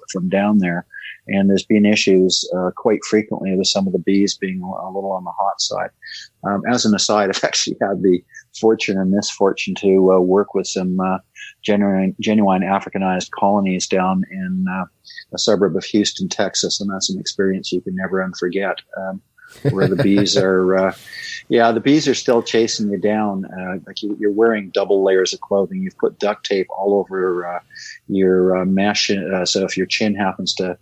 from down there. And there's been issues quite frequently with some of the bees being a little on the hot side. As an aside, I've actually had the fortune and misfortune to work with some genuine Africanized colonies down in a suburb of Houston, Texas, and that's an experience you can never unforget. Where the bees are, the bees are still chasing you down. Like you're wearing double layers of clothing. You've put duct tape all over your mesh. So if your chin happens to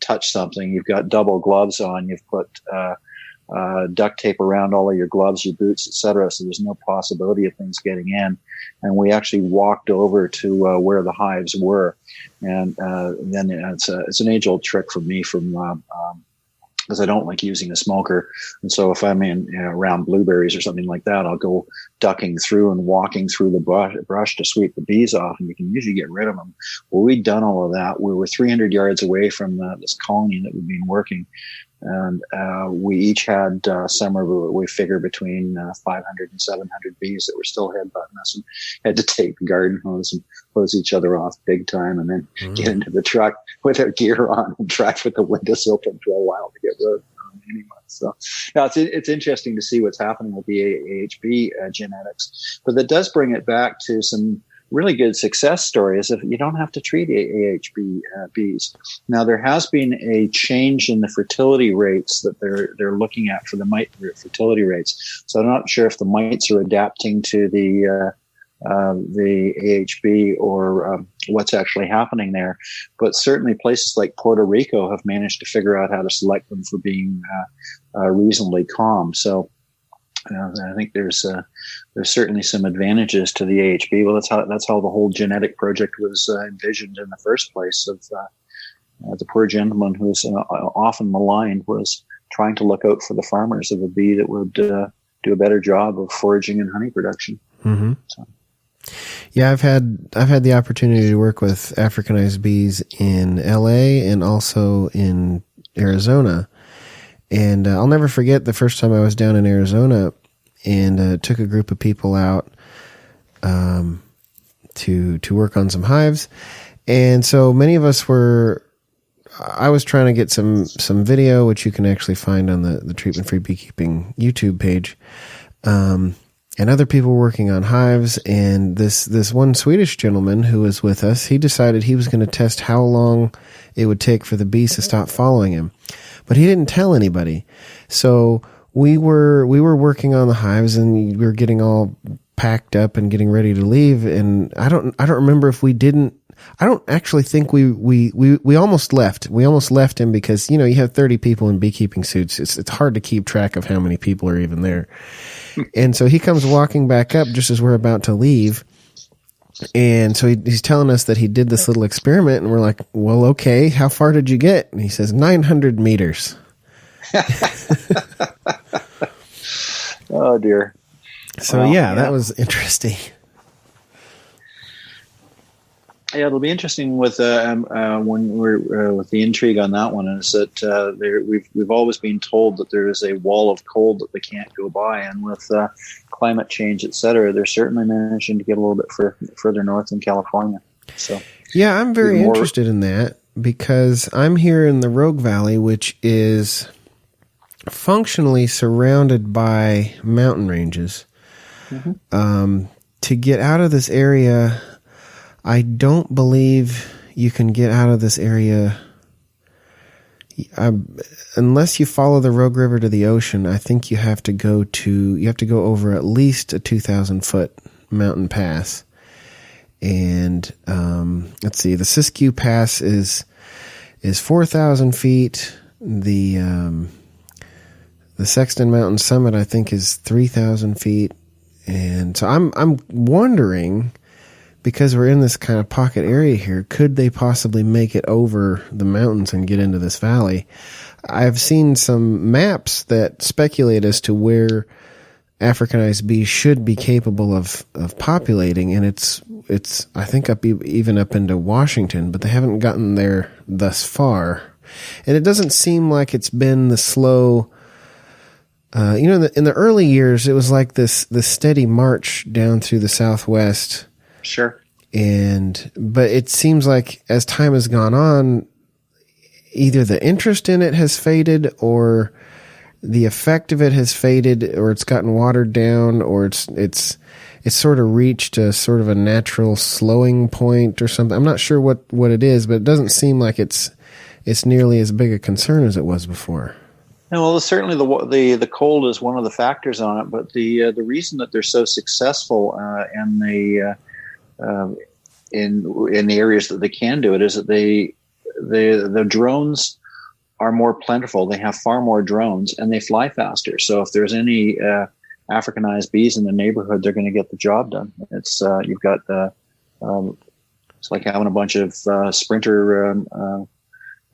touch something, you've got double gloves on. You've put duct tape around all of your gloves, your boots, etc. So there's no possibility of things getting in. And we actually walked over to where the hives were, and then it's an age-old trick for me from. Because I don't like using a smoker. And so if I'm in around blueberries or something like that, I'll go ducking through and walking through the brush to sweep the bees off, and you can usually get rid of them. Well, we'd done all of that. We were 300 yards away from this colony that we'd been working. And we each had somewhere we figure between 500 and 700 bees that were still headbutting us, and had to take the garden hose and hose each other off big time, and then get into the truck with our gear on and drive with the windows open for a while to get rid of them anyway. So now it's interesting to see what's happening with the AHB genetics, but that does bring it back to some really good success stories if you don't have to treat AHB bees. Now, there has been a change in the fertility rates that they're looking at for the mite fertility rates. So I'm not sure if the mites are adapting to the AHB or what's actually happening there. But certainly places like Puerto Rico have managed to figure out how to select them for being reasonably calm. So I think there's certainly some advantages to the AHB. Well, that's how the whole genetic project was envisioned in the first place. Of the poor gentleman who's often maligned was trying to look out for the farmers of a bee that would do a better job of foraging and honey production. Mm-hmm. So. Yeah, I've had the opportunity to work with Africanized bees in LA and also in Arizona. And I'll never forget the first time I was down in Arizona and took a group of people out to work on some hives. And so many of us I was trying to get some video, which you can actually find on the Treatment-Free Beekeeping YouTube page, and other people were working on hives. And this one Swedish gentleman who was with us, he decided he was going to test how long it would take for the bees to stop following him, but he didn't tell anybody. So we were working on the hives, and we were getting all packed up and getting ready to leave. And I don't remember if we didn't. I don't actually think we almost left. We almost left him because, you have 30 people in beekeeping suits. It's hard to keep track of how many people are even there. And so he comes walking back up just as we're about to leave. And so he's telling us that he did this little experiment, and we're like, well, okay, how far did you get? And he says 900 meters. Oh dear. So yeah, that was interesting. Yeah, it'll be interesting with when we're with the intrigue on that one is that we've always been told that there is a wall of cold that they can't go by, and with climate change, et cetera, they're certainly managing to get a little bit further north in California. So yeah, I'm very interested in that because I'm here in the Rogue Valley, which is functionally surrounded by mountain ranges. Mm-hmm. To get out of this area, I don't believe you can get out of this area unless you follow the Rogue River to the ocean. I think you have to go over at least a 2,000-foot mountain pass. And let's see, the Siskiyou Pass is 4,000 feet. The Sexton Mountain Summit, I think, is 3,000 feet. And so I'm wondering, because we're in this kind of pocket area here, could they possibly make it over the mountains and get into this valley? I've seen some maps that speculate as to where Africanized bees should be capable of populating, and it's I think even up into Washington, but they haven't gotten there thus far. And it doesn't seem like it's been the slow. In the early years, it was like this steady march down through the Southwest. Sure. But it seems like as time has gone on, either the interest in it has faded, or the effect of it has faded, or it's gotten watered down, or it's sort of reached a sort of a natural slowing point or something. I'm not sure what it is, but it doesn't seem like it's nearly as big a concern as it was before. Well, certainly the cold is one of the factors on it, but the reason that they're so successful in the areas that they can do it is that the drones are more plentiful. They have far more drones, and they fly faster. So if there's any Africanized bees in the neighborhood, they're going to get the job done. It's you've got it's like having a bunch of sprinter.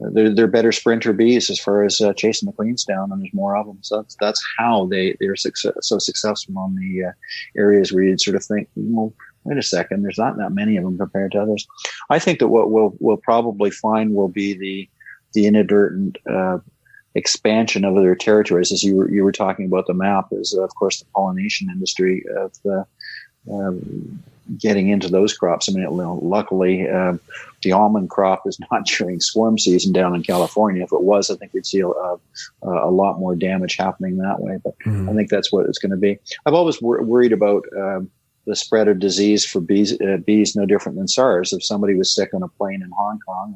They're better sprinter bees as far as chasing the queens down, and there's more of them. So that's how they're so successful on the areas where you'd sort of think, well, wait a second, there's not that many of them compared to others. I think that what we'll probably find will be the inadvertent expansion of their territories, as you were talking about the map, is of course the pollination industry of getting into those crops. I mean, luckily, the almond crop is not during swarm season down in California. If it was, I think we'd see a lot more damage happening that way. But I think that's what it's going to be. I've always worried about the spread of disease for bees, no different than SARS. If somebody was sick on a plane in Hong Kong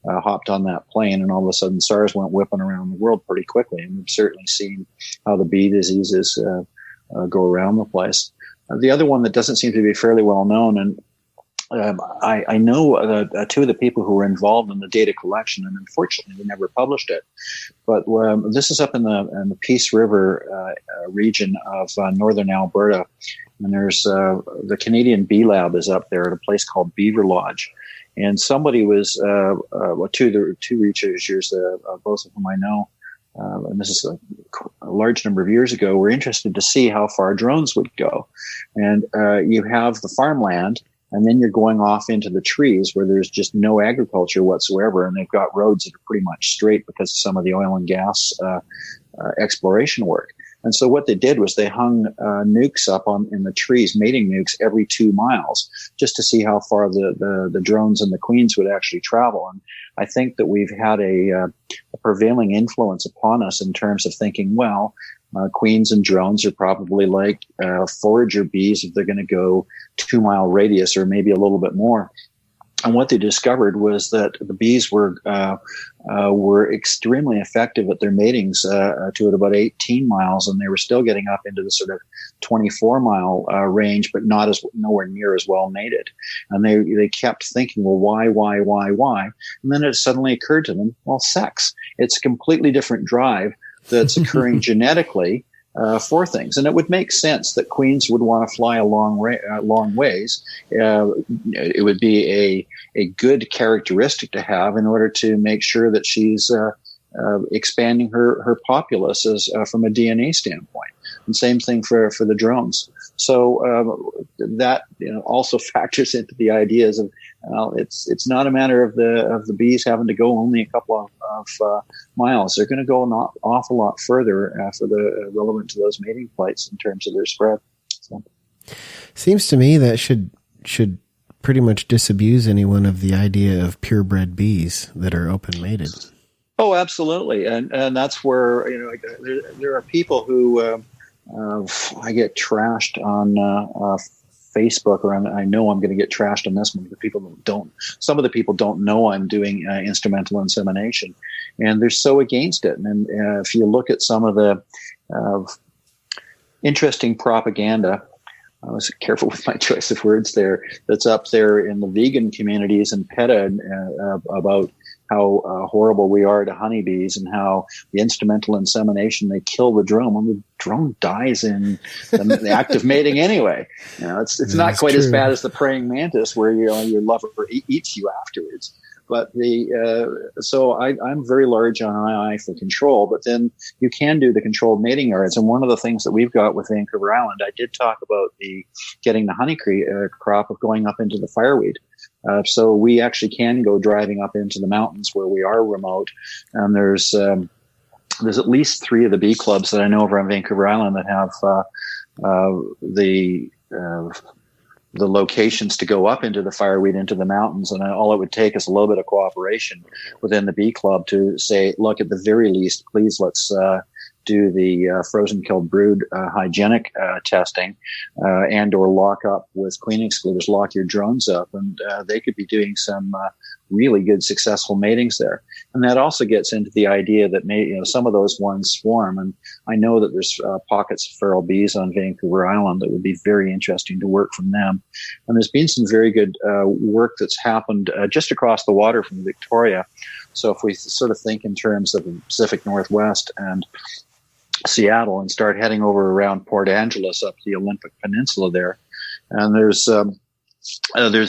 and hopped on that plane, and all of a sudden SARS went whipping around the world pretty quickly. And we've certainly seen how the bee diseases go around the place. The other one that doesn't seem to be fairly well known, and I know two of the people who were involved in the data collection, and unfortunately they never published it. But this is up in the Peace River region of northern Alberta, and there's the Canadian Bee Lab is up there at a place called Beaver Lodge, and somebody was two researchers, both of whom I know. And this is a large number of years ago, we're interested to see how far drones would go. And you have the farmland, and then you're going off into the trees where there's just no agriculture whatsoever, and they've got roads that are pretty much straight because of some of the oil and gas exploration work. And so what they did was they hung nukes up in the trees, mating nukes, every 2 miles, just to see how far the drones and the queens would actually travel. And I think that we've had a prevailing influence upon us in terms of thinking, well, Queens and drones are probably like forager bees if they're going to go 2-mile radius or maybe a little bit more. And what they discovered was that the bees were extremely effective at their matings to at about 18 miles, and they were still getting up into the sort of 24-mile range, but nowhere near as well mated. And they kept thinking, well, why? And then it suddenly occurred to them, well, sex. It's a completely different drive that's occurring genetically for things. And it would make sense that queens would want to fly a long ways. It would be a good characteristic to have in order to make sure that she's expanding her populace from a DNA standpoint. And same thing for the drones. So that also factors into the ideas of it's not a matter of the bees having to go only a couple of miles. They're going to go an awful lot further relevant to those mating flights in terms of their spread. So. Seems to me that should pretty much disabuse anyone of the idea of purebred bees that are open mated. Oh, absolutely, and that's where there are people who I get trashed on Facebook, or I know I'm going to get trashed on this one because some of the people don't know I'm doing instrumental insemination, and they're so against it. And if you look at some of the interesting propaganda, I was careful with my choice of words there, that's up there in the vegan communities and PETA about how horrible we are to honeybees and how the instrumental insemination, they kill the drone when the drone dies in the act of mating anyway. It's not quite true. As bad as the praying mantis where your lover eats you afterwards. But so I'm very large on eye for control, but then you can do the controlled mating yards. And one of the things that we've got with Vancouver Island, I did talk about getting the honey crop of going up into the fireweed. So we actually can go driving up into the mountains where we are remote. And there's at least 3 of the bee clubs that I know over on Vancouver Island that have the locations to go up into the fireweed, into the mountains. And all it would take is a little bit of cooperation within the bee club to say, look, at the very least, please let's do the frozen killed brood hygienic testing and or lock up with queen excluders, lock your drones up, and they could be doing some really good successful matings there. And that also gets into the idea that some of those ones swarm. And I know that there's pockets of feral bees on Vancouver Island that would be very interesting to work from them. And there's been some very good work that's happened just across the water from Victoria. So if we sort of think in terms of the Pacific Northwest and Seattle and start heading over around Port Angeles up the Olympic Peninsula there, and there's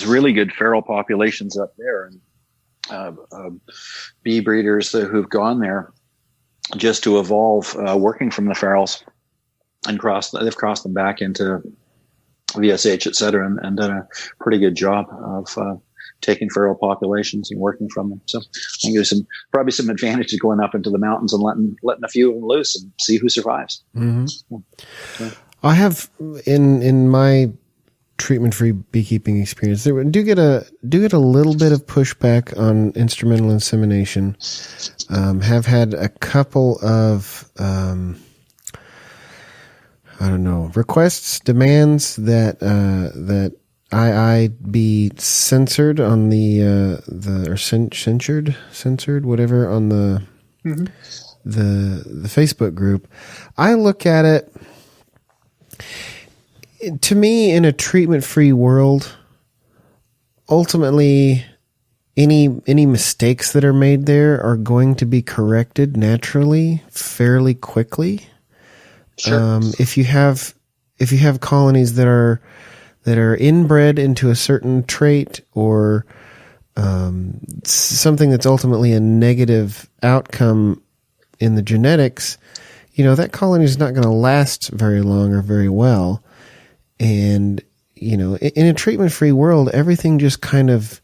really good feral populations up there, and bee breeders who've gone there just to evolve working from the ferals and they've crossed them back into VSH, et cetera, and done a pretty good job of taking feral populations and working from them. So I think there's probably some advantages going up into the mountains and letting a few of them loose and see who survives. Mm-hmm. Yeah. I have in my treatment-free beekeeping experience, do get a little bit of pushback on instrumental insemination. Have had a couple of requests, demands that I be censored on the censored whatever on the Facebook group. I look at it, to me, in a treatment-free world, ultimately any mistakes that are made there are going to be corrected naturally fairly quickly. Sure. If you have colonies that are inbred into a certain trait or something that's ultimately a negative outcome in the genetics, that colony is not going to last very long or very well. And, in a treatment-free world, everything just kind of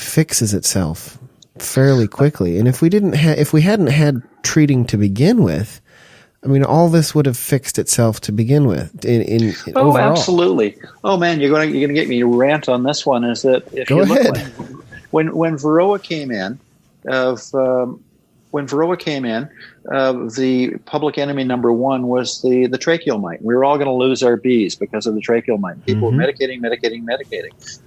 fixes itself fairly quickly. And if we hadn't had treating to begin with, I mean, all this would have fixed itself to begin with. Overall. Absolutely. Oh man, you're going to get me to rant on this one. Is that if Go you ahead. Look when Varroa came in, when Varroa came in, the public enemy number one was the tracheal mite. We were all going to lose our bees because of the tracheal mite. People were medicating.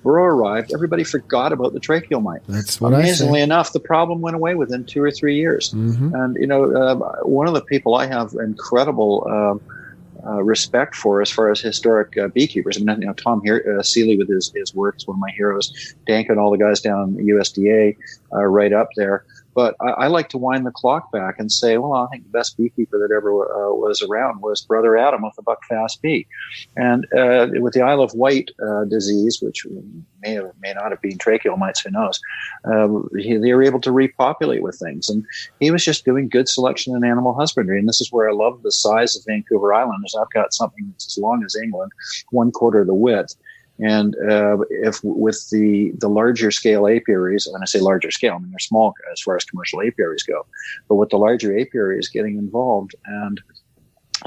Varroa arrived. Everybody forgot about the tracheal mite. That's what Amazingly I say. enough, the problem went away within 2 or 3 years. And, one of the people I have incredible respect for as far as historic beekeepers. I mean, Tom Seeley with his work is one of my heroes. Dank and all the guys down in USDA right up there. But I like to wind the clock back and say, well, I think the best beekeeper that ever was around was Brother Adam with the buckfast bee. And with the Isle of Wight disease, which may not have been tracheal mites, who knows, they were able to repopulate with things. And he was just doing good selection in animal husbandry. And this is where I love the size of Vancouver Island, is I've got something that's as long as England, 1/4 the width. And if with the larger scale apiaries, when I say larger scale, I mean they're small as far as commercial apiaries go, but with the larger apiaries getting involved and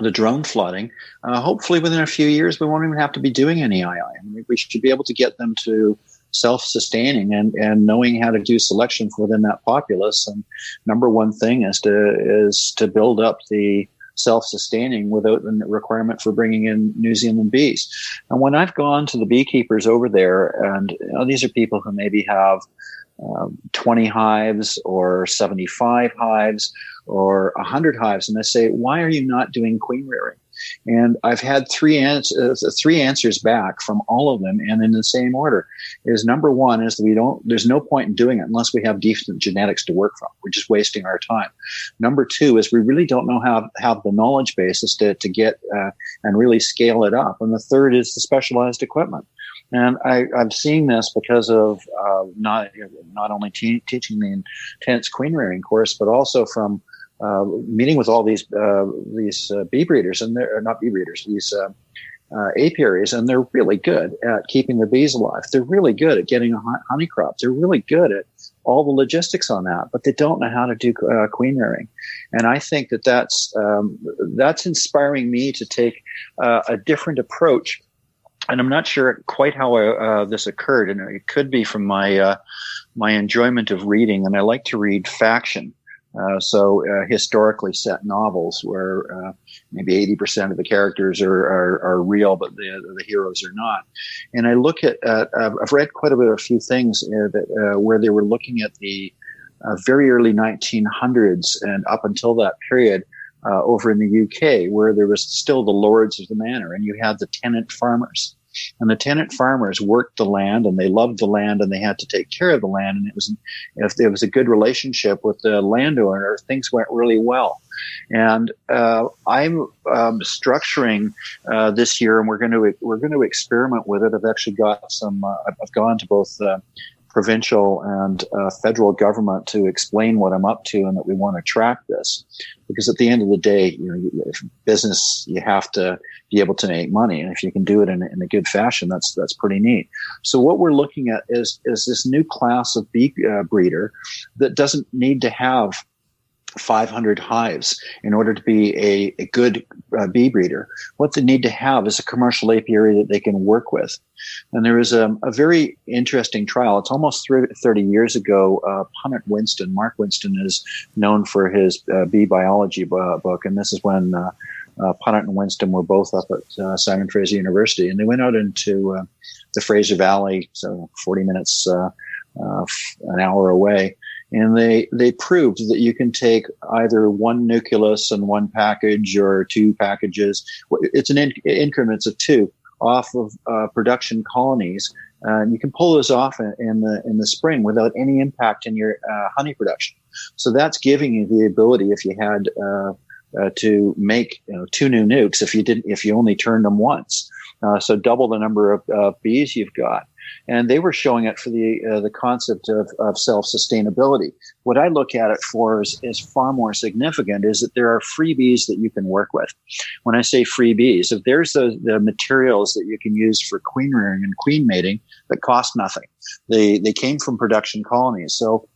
the drone flooding, hopefully within a few years we won't even have to be doing any II. I mean, we should be able to get them to self-sustaining and knowing how to do selection within that populace. And number one thing is to build up the self-sustaining without the requirement for bringing in New Zealand bees. And when I've gone to the beekeepers over there, and these are people who maybe have 20 hives or 75 hives or 100 hives, and I say, why are you not doing queen rearing? And I've had three answers back from all of them, and in the same order. Is number one is that there's no point in doing it unless we have decent genetics to work from. We're just wasting our time. Number two is we really don't know how to have the knowledge basis to get and really scale it up. And the third is the specialized equipment. And I'm seeing this because of not only teaching the intense queen rearing course, but also from meeting with all these bee breeders, and they're not bee breeders, these apiaries, and they're really good at keeping the bees alive. They're really good at getting a honey crop. They're really good at all the logistics on that, but they don't know how to do queen rearing. And I think that's inspiring me to take a different approach. And I'm not sure quite how this occurred, and it could be from my enjoyment of reading. And I like to read faction. So historically set novels where maybe 80% of the characters are real, but the heroes are not. And I look at I've read quite a few things where they were looking at the very early 1900s and up until that period over in the UK, where there was still the lords of the manor, and you had the tenant farmers. And the tenant farmers worked the land, and they loved the land, and they had to take care of the land. And if there was a good relationship with the landowner, things went really well. And I'm structuring this year, and we're going to experiment with it. I've actually got some. I've gone to both provincial and federal government to explain what I'm up to, and that we want to track this, because at the end of the day, if business, you have to be able to make money, and if you can do it in a good fashion, that's pretty neat. So what we're looking at is this new class of bee breeder that doesn't need to have 500 hives in order to be a good bee breeder. What they need to have is a commercial apiary that they can work with. And there is a very interesting trial. It's almost 30 years ago. Mark Winston is known for his bee biology book. And this is when Punnett and Winston were both up at Simon Fraser University. And they went out into the Fraser Valley, so 40 minutes, an hour away. And they proved that you can take either one nucleus and one package or two packages. It's an increments of two off of production colonies. And you can pull those off in the spring without any impact in your honey production. So that's giving you the ability, if you had to make two new nukes, if you only turned them once. So double the number of bees you've got. And they were showing it for the concept of self-sustainability. What I look at it for is far more significant, is that there are freebies that you can work with. When I say freebies, if there's the materials that you can use for queen rearing and queen mating that cost nothing, they came from production colonies. So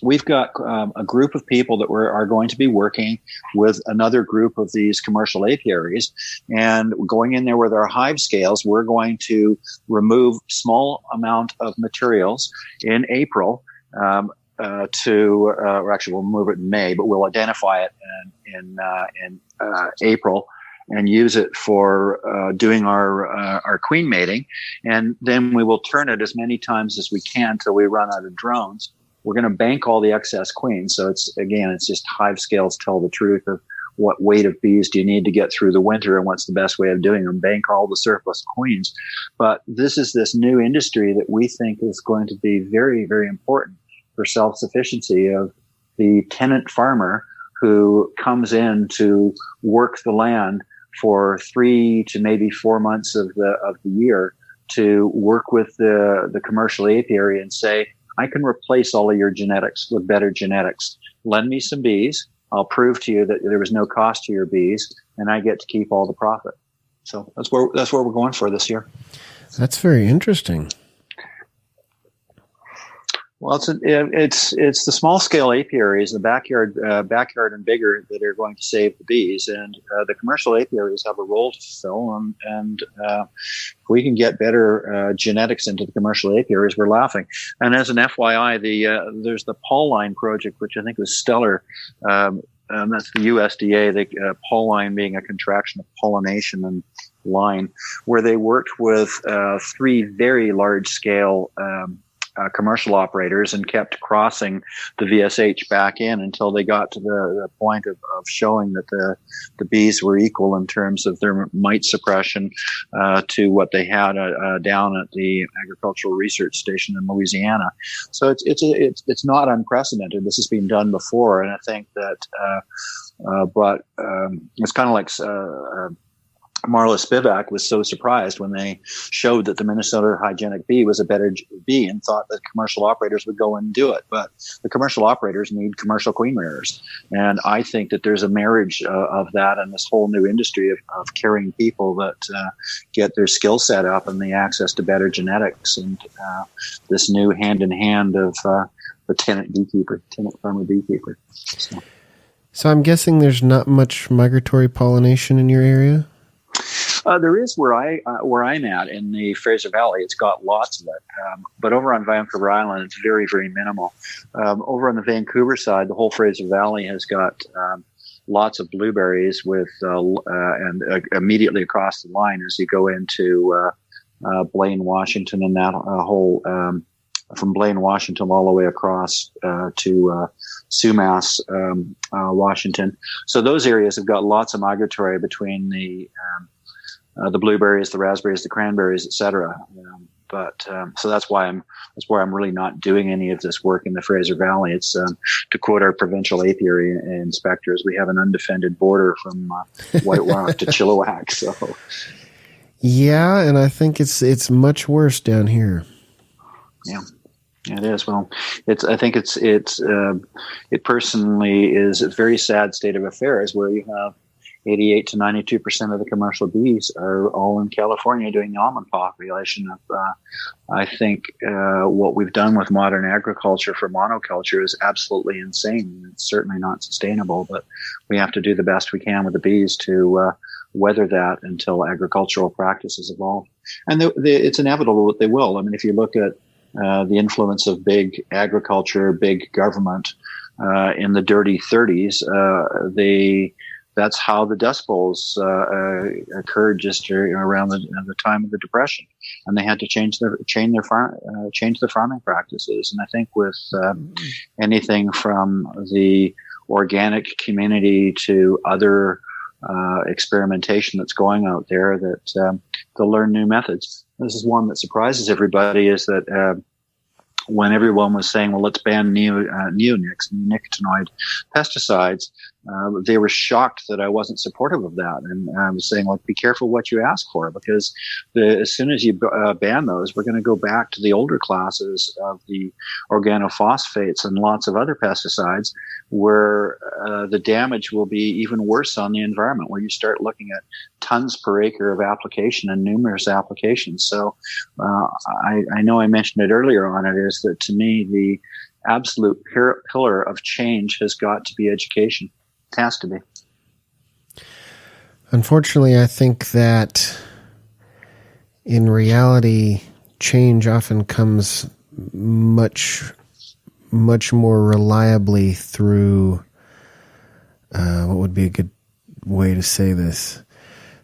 we've got a group of people that are going to be working with another group of these commercial apiaries, and going in there with our hive scales. We're going to remove small amount of materials in April, or actually we'll move it in May, but we'll identify it in April and use it for doing our queen mating. And then we will turn it as many times as we can till we run out of drones. We're going to bank all the excess queens. So it's just hive scales tell the truth of what weight of bees do you need to get through the winter and what's the best way of doing them. Bank all the surplus queens. But this is this new industry that we think is going to be very, very important for self-sufficiency of the tenant farmer who comes in to work the land for 3 to maybe 4 months of the year to work with the commercial apiary and say, I can replace all of your genetics with better genetics. Lend me some bees. I'll prove to you that there was no cost to your bees, and I get to keep all the profit. So that's where we're going for this year. That's very interesting. Well, it's the small scale apiaries, the backyard and bigger, that are going to save the bees, and the commercial apiaries have a role to fulfill. And if we can get better genetics into the commercial apiaries, we're laughing. And as an FYI, there's the Poll Line project, which I think was stellar. That's the USDA. The Poll Line being a contraction of pollination and line, where they worked with 3 very large scale commercial operators and kept crossing the VSH back in until they got to the point of showing that the bees were equal in terms of their mite suppression to what they had down at the agricultural research station in Louisiana. So it's not unprecedented. This has been done before, and I think that but it's kind of like Marla Spivak was so surprised when they showed that the Minnesota hygienic bee was a better bee and thought that commercial operators would go and do it. But the commercial operators need commercial queen rearers. And I think that there's a marriage of that and this whole new industry of caring people that get their skill set up and the access to better genetics and this new hand in hand of the tenant farmer beekeeper. So I'm guessing there's not much migratory pollination in your area? There is where I'm at in the Fraser Valley. It's got lots of it, but over on Vancouver Island, it's very, very minimal. Over on the Vancouver side, the whole Fraser Valley has got lots of blueberries with, and immediately across the line as you go into Blaine, Washington, and that whole from Blaine, Washington, all the way across to Sumas, Washington. So those areas have got lots of migratory between the blueberries, the raspberries, the cranberries, etc. So that's why I'm really not doing any of this work in the Fraser Valley. It's to quote our provincial apiary inspectors, we have an undefended border from White Rock to Chilliwack. So yeah, and I think it's much worse down here. Yeah. It is. Well, I think it personally is a very sad state of affairs where you have 88 to 92% of the commercial bees are all in California doing the almond population. I think what we've done with modern agriculture for monoculture is absolutely insane. It's certainly not sustainable, but we have to do the best we can with the bees to weather that until agricultural practices evolve. And it's inevitable that they will. I mean, if you look at the influence of big agriculture, big government in the dirty 30s, that's how the Dust Bowls occurred just around the time of the Depression, and they had to change their farming practices. And I think with anything from the organic community to other experimentation that's going out there, that they'll learn new methods. This is one that surprises everybody, is that when everyone was saying, well, let's ban neonics, nicotinoid pesticides, they were shocked that I wasn't supportive of that. And I was saying, like, be careful what you ask for, because as soon as you ban those, we're going to go back to the older classes of the organophosphates and lots of other pesticides, where the damage will be even worse on the environment, where you start looking at tons per acre of application and numerous applications. So I know I mentioned it earlier on, it is that to me, the absolute pillar of change has got to be education. It has to be. Unfortunately, I think that in reality, change often comes much much more reliably through, what would be a good way to say this?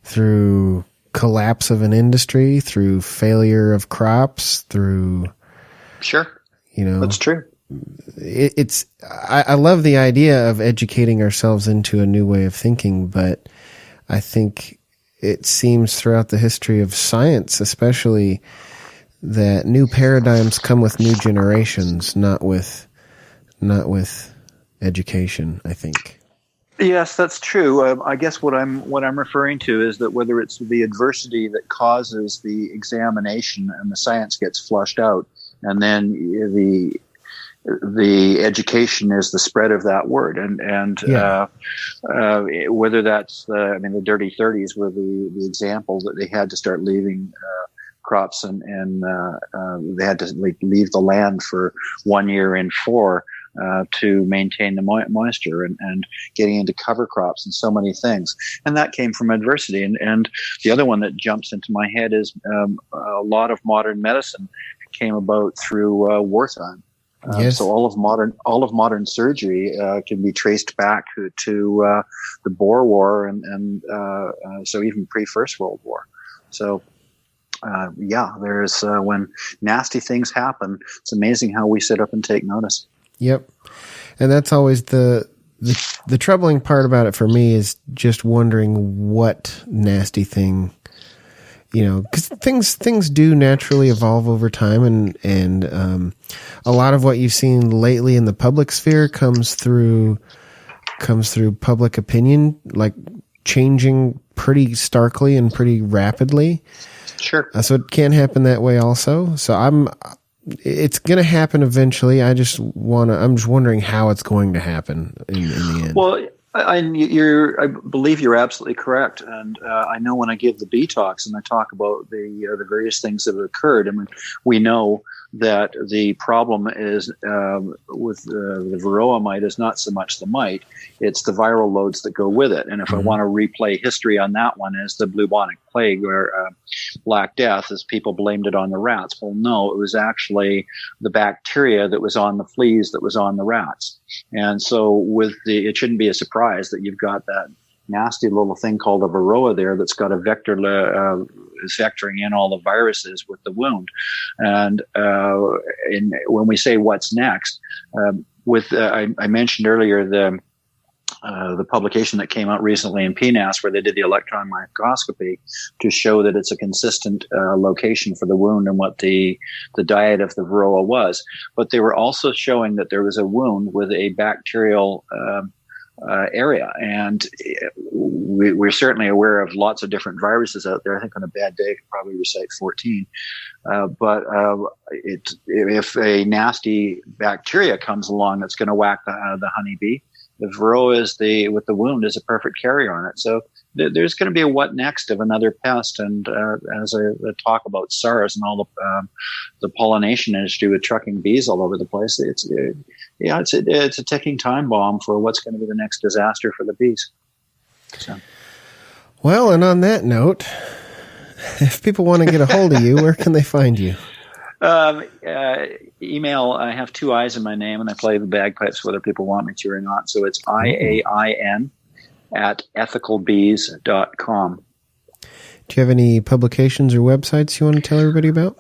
Through collapse of an industry, through failure of crops, through... Sure. That's true. I love the idea of educating ourselves into a new way of thinking, but I think it seems throughout the history of science, especially, that new paradigms come with new generations, not with education, I think. Yes, that's true. I guess what I'm referring to is that whether it's the adversity that causes the examination and the science gets flushed out, and then the education is the spread of that word, and whether that's the dirty 30s were the example that they had to start leaving crops and they had to leave the land for 1 year in 4 to maintain the moisture, and getting into cover crops and so many things, and that came from adversity. And the other one that jumps into my head is a lot of modern medicine came about through wartime. Yes. So all of modern surgery can be traced back to the Boer War, and so even pre-First World War. So there's when nasty things happen, it's amazing how we sit up and take notice. Yep, and that's always the troubling part about it for me, is just wondering what nasty thing. Because things do naturally evolve over time, and a lot of what you've seen lately in the public sphere comes through public opinion, like changing pretty starkly and pretty rapidly. Sure. So it can happen that way also. So it's going to happen eventually. I'm just wondering how it's going to happen in the end. Well, I believe you're absolutely correct, and I know when I give the bee talks and I talk about the various things that have occurred. I mean, we know that the problem is with the varroa mite is not so much the mite; it's the viral loads that go with it. And if I want to replay history on that one, as the bubonic plague or Black Death, as people blamed it on the rats. Well, no, it was actually the bacteria that was on the fleas that was on the rats. And so it shouldn't be a surprise that you've got that nasty little thing called a varroa there that's got a vector, is vectoring in all the viruses with the wound. And when we say what's next, I mentioned earlier the publication that came out recently in PNAS where they did the electron microscopy to show that it's a consistent location for the wound and what the diet of the varroa was. But they were also showing that there was a wound with a bacterial area. And we're certainly aware of lots of different viruses out there. I think on a bad day, I could probably recite 14. But if a nasty bacteria comes along that's going to whack the honeybee, the varroa with the wound is a perfect carrier on it. So there's going to be a what next of another pest. And as I talk about SARS and all the pollination industry with trucking bees all over the place, it's a ticking time bomb for what's going to be the next disaster for the bees. So. Well, and on that note, if people want to get a hold of you, where can they find you? Email. I have 2 I's in my name, and I play the bagpipes whether people want me to or not. So it's IAIN at ethicalbees.com. Do you have any publications or websites you want to tell everybody about?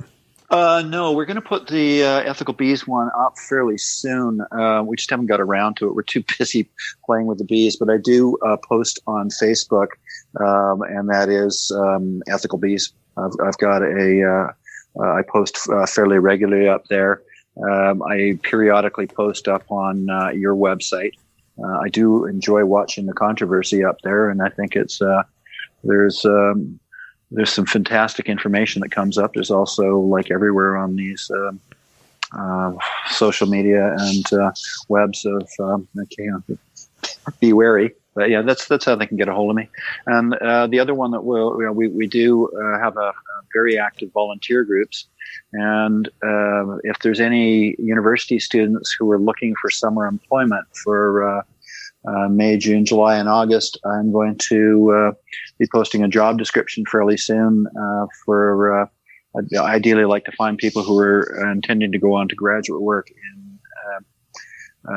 No, we're going to put the Ethical Bees one up fairly soon. We just haven't got around to it. We're too busy playing with the bees, but I do post on Facebook, and that is Ethical Bees. I've got I post fairly regularly up there. I periodically post up on your website. I do enjoy watching the controversy up there, and I think it's there's some fantastic information that comes up. There's also, like everywhere on these social media and webs of be wary. But yeah, that's how they can get a hold of me. And the other one that we do have a very active volunteer groups. And if there's any university students who are looking for summer employment for May, June, July, and August, I'm going to be posting a job description fairly soon for I'd ideally like to find people who are intending to go on to graduate work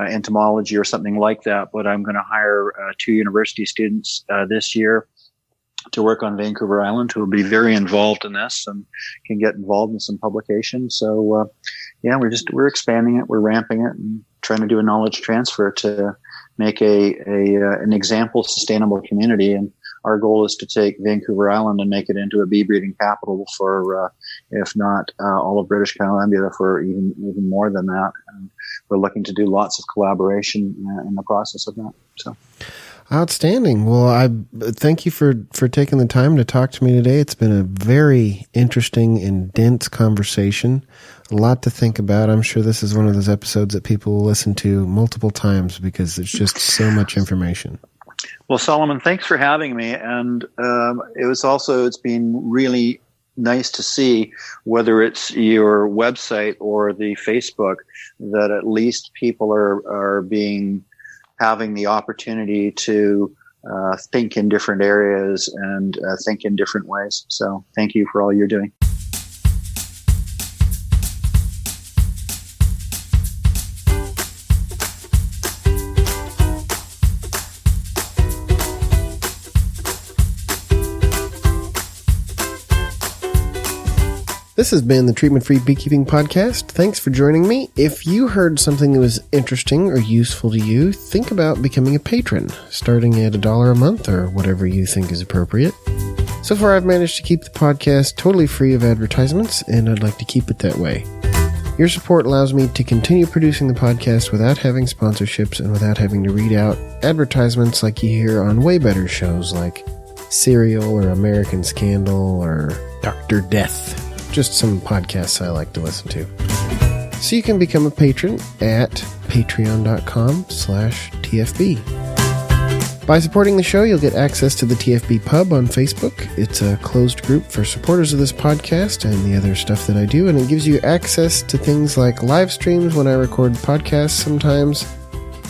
entomology or something like that, but I'm going to hire 2 university students this year to work on Vancouver Island, who will be very involved in this and can get involved in some publications. So, we're expanding it, we're ramping it, and trying to do a knowledge transfer to make an example sustainable community. And our goal is to take Vancouver Island and make it into a bee breeding capital for, if not all of British Columbia, for even more than that. And we're looking to do lots of collaboration in the process of that. So. Outstanding. Well, I thank you for taking the time to talk to me today. It's been a very interesting and dense conversation. A lot to think about. I'm sure this is one of those episodes that people will listen to multiple times because it's just so much information. Well, Solomon, thanks for having me. And it's been really nice to see, whether it's your website or the Facebook, that at least people are having the opportunity to think in different areas and think in different ways. So thank you for all you're doing. This has been the Treatment-Free Beekeeping Podcast. Thanks for joining me. If you heard something that was interesting or useful to you, think about becoming a patron, starting at $1 a month or whatever you think is appropriate. So far, I've managed to keep the podcast totally free of advertisements, and I'd like to keep it that way. Your support allows me to continue producing the podcast without having sponsorships and without having to read out advertisements like you hear on way better shows like Serial or American Scandal or Dr. Death. Just some podcasts I like to listen to. So you can become a patron at patreon.com/TFB. By supporting the show, you'll get access to the TFB Pub on Facebook. It's a closed group for supporters of this podcast and the other stuff that I do, and it gives you access to things like live streams when I record podcasts sometimes.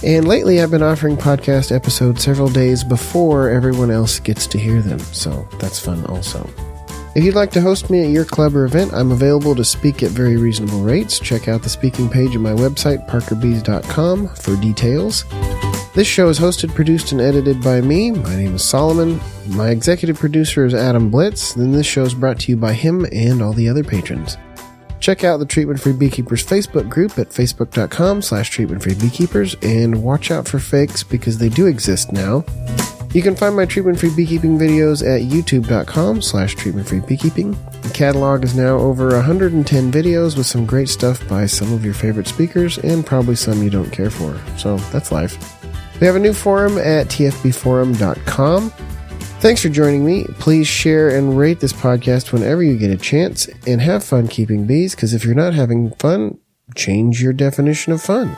And lately, I've been offering podcast episodes several days before everyone else gets to hear them, so that's fun also. If you'd like to host me at your club or event, I'm available to speak at very reasonable rates. Check out the speaking page of my website, parkerbees.com, for details. This show is hosted, produced, and edited by me. My name is Solomon. My executive producer is Adam Blitz. Then this show is brought to you by him and all the other patrons. Check out the Treatment-Free Beekeepers Facebook group at facebook.com/treatmentfree beekeepers, and watch out for fakes because they do exist now. You can find my Treatment-Free Beekeeping videos at youtube.com/treatmentfree beekeeping. The catalog is now over 110 videos with some great stuff by some of your favorite speakers and probably some you don't care for. So that's life. We have a new forum at tfbforum.com. Thanks for joining me. Please share and rate this podcast whenever you get a chance, and have fun keeping bees, because if you're not having fun, change your definition of fun.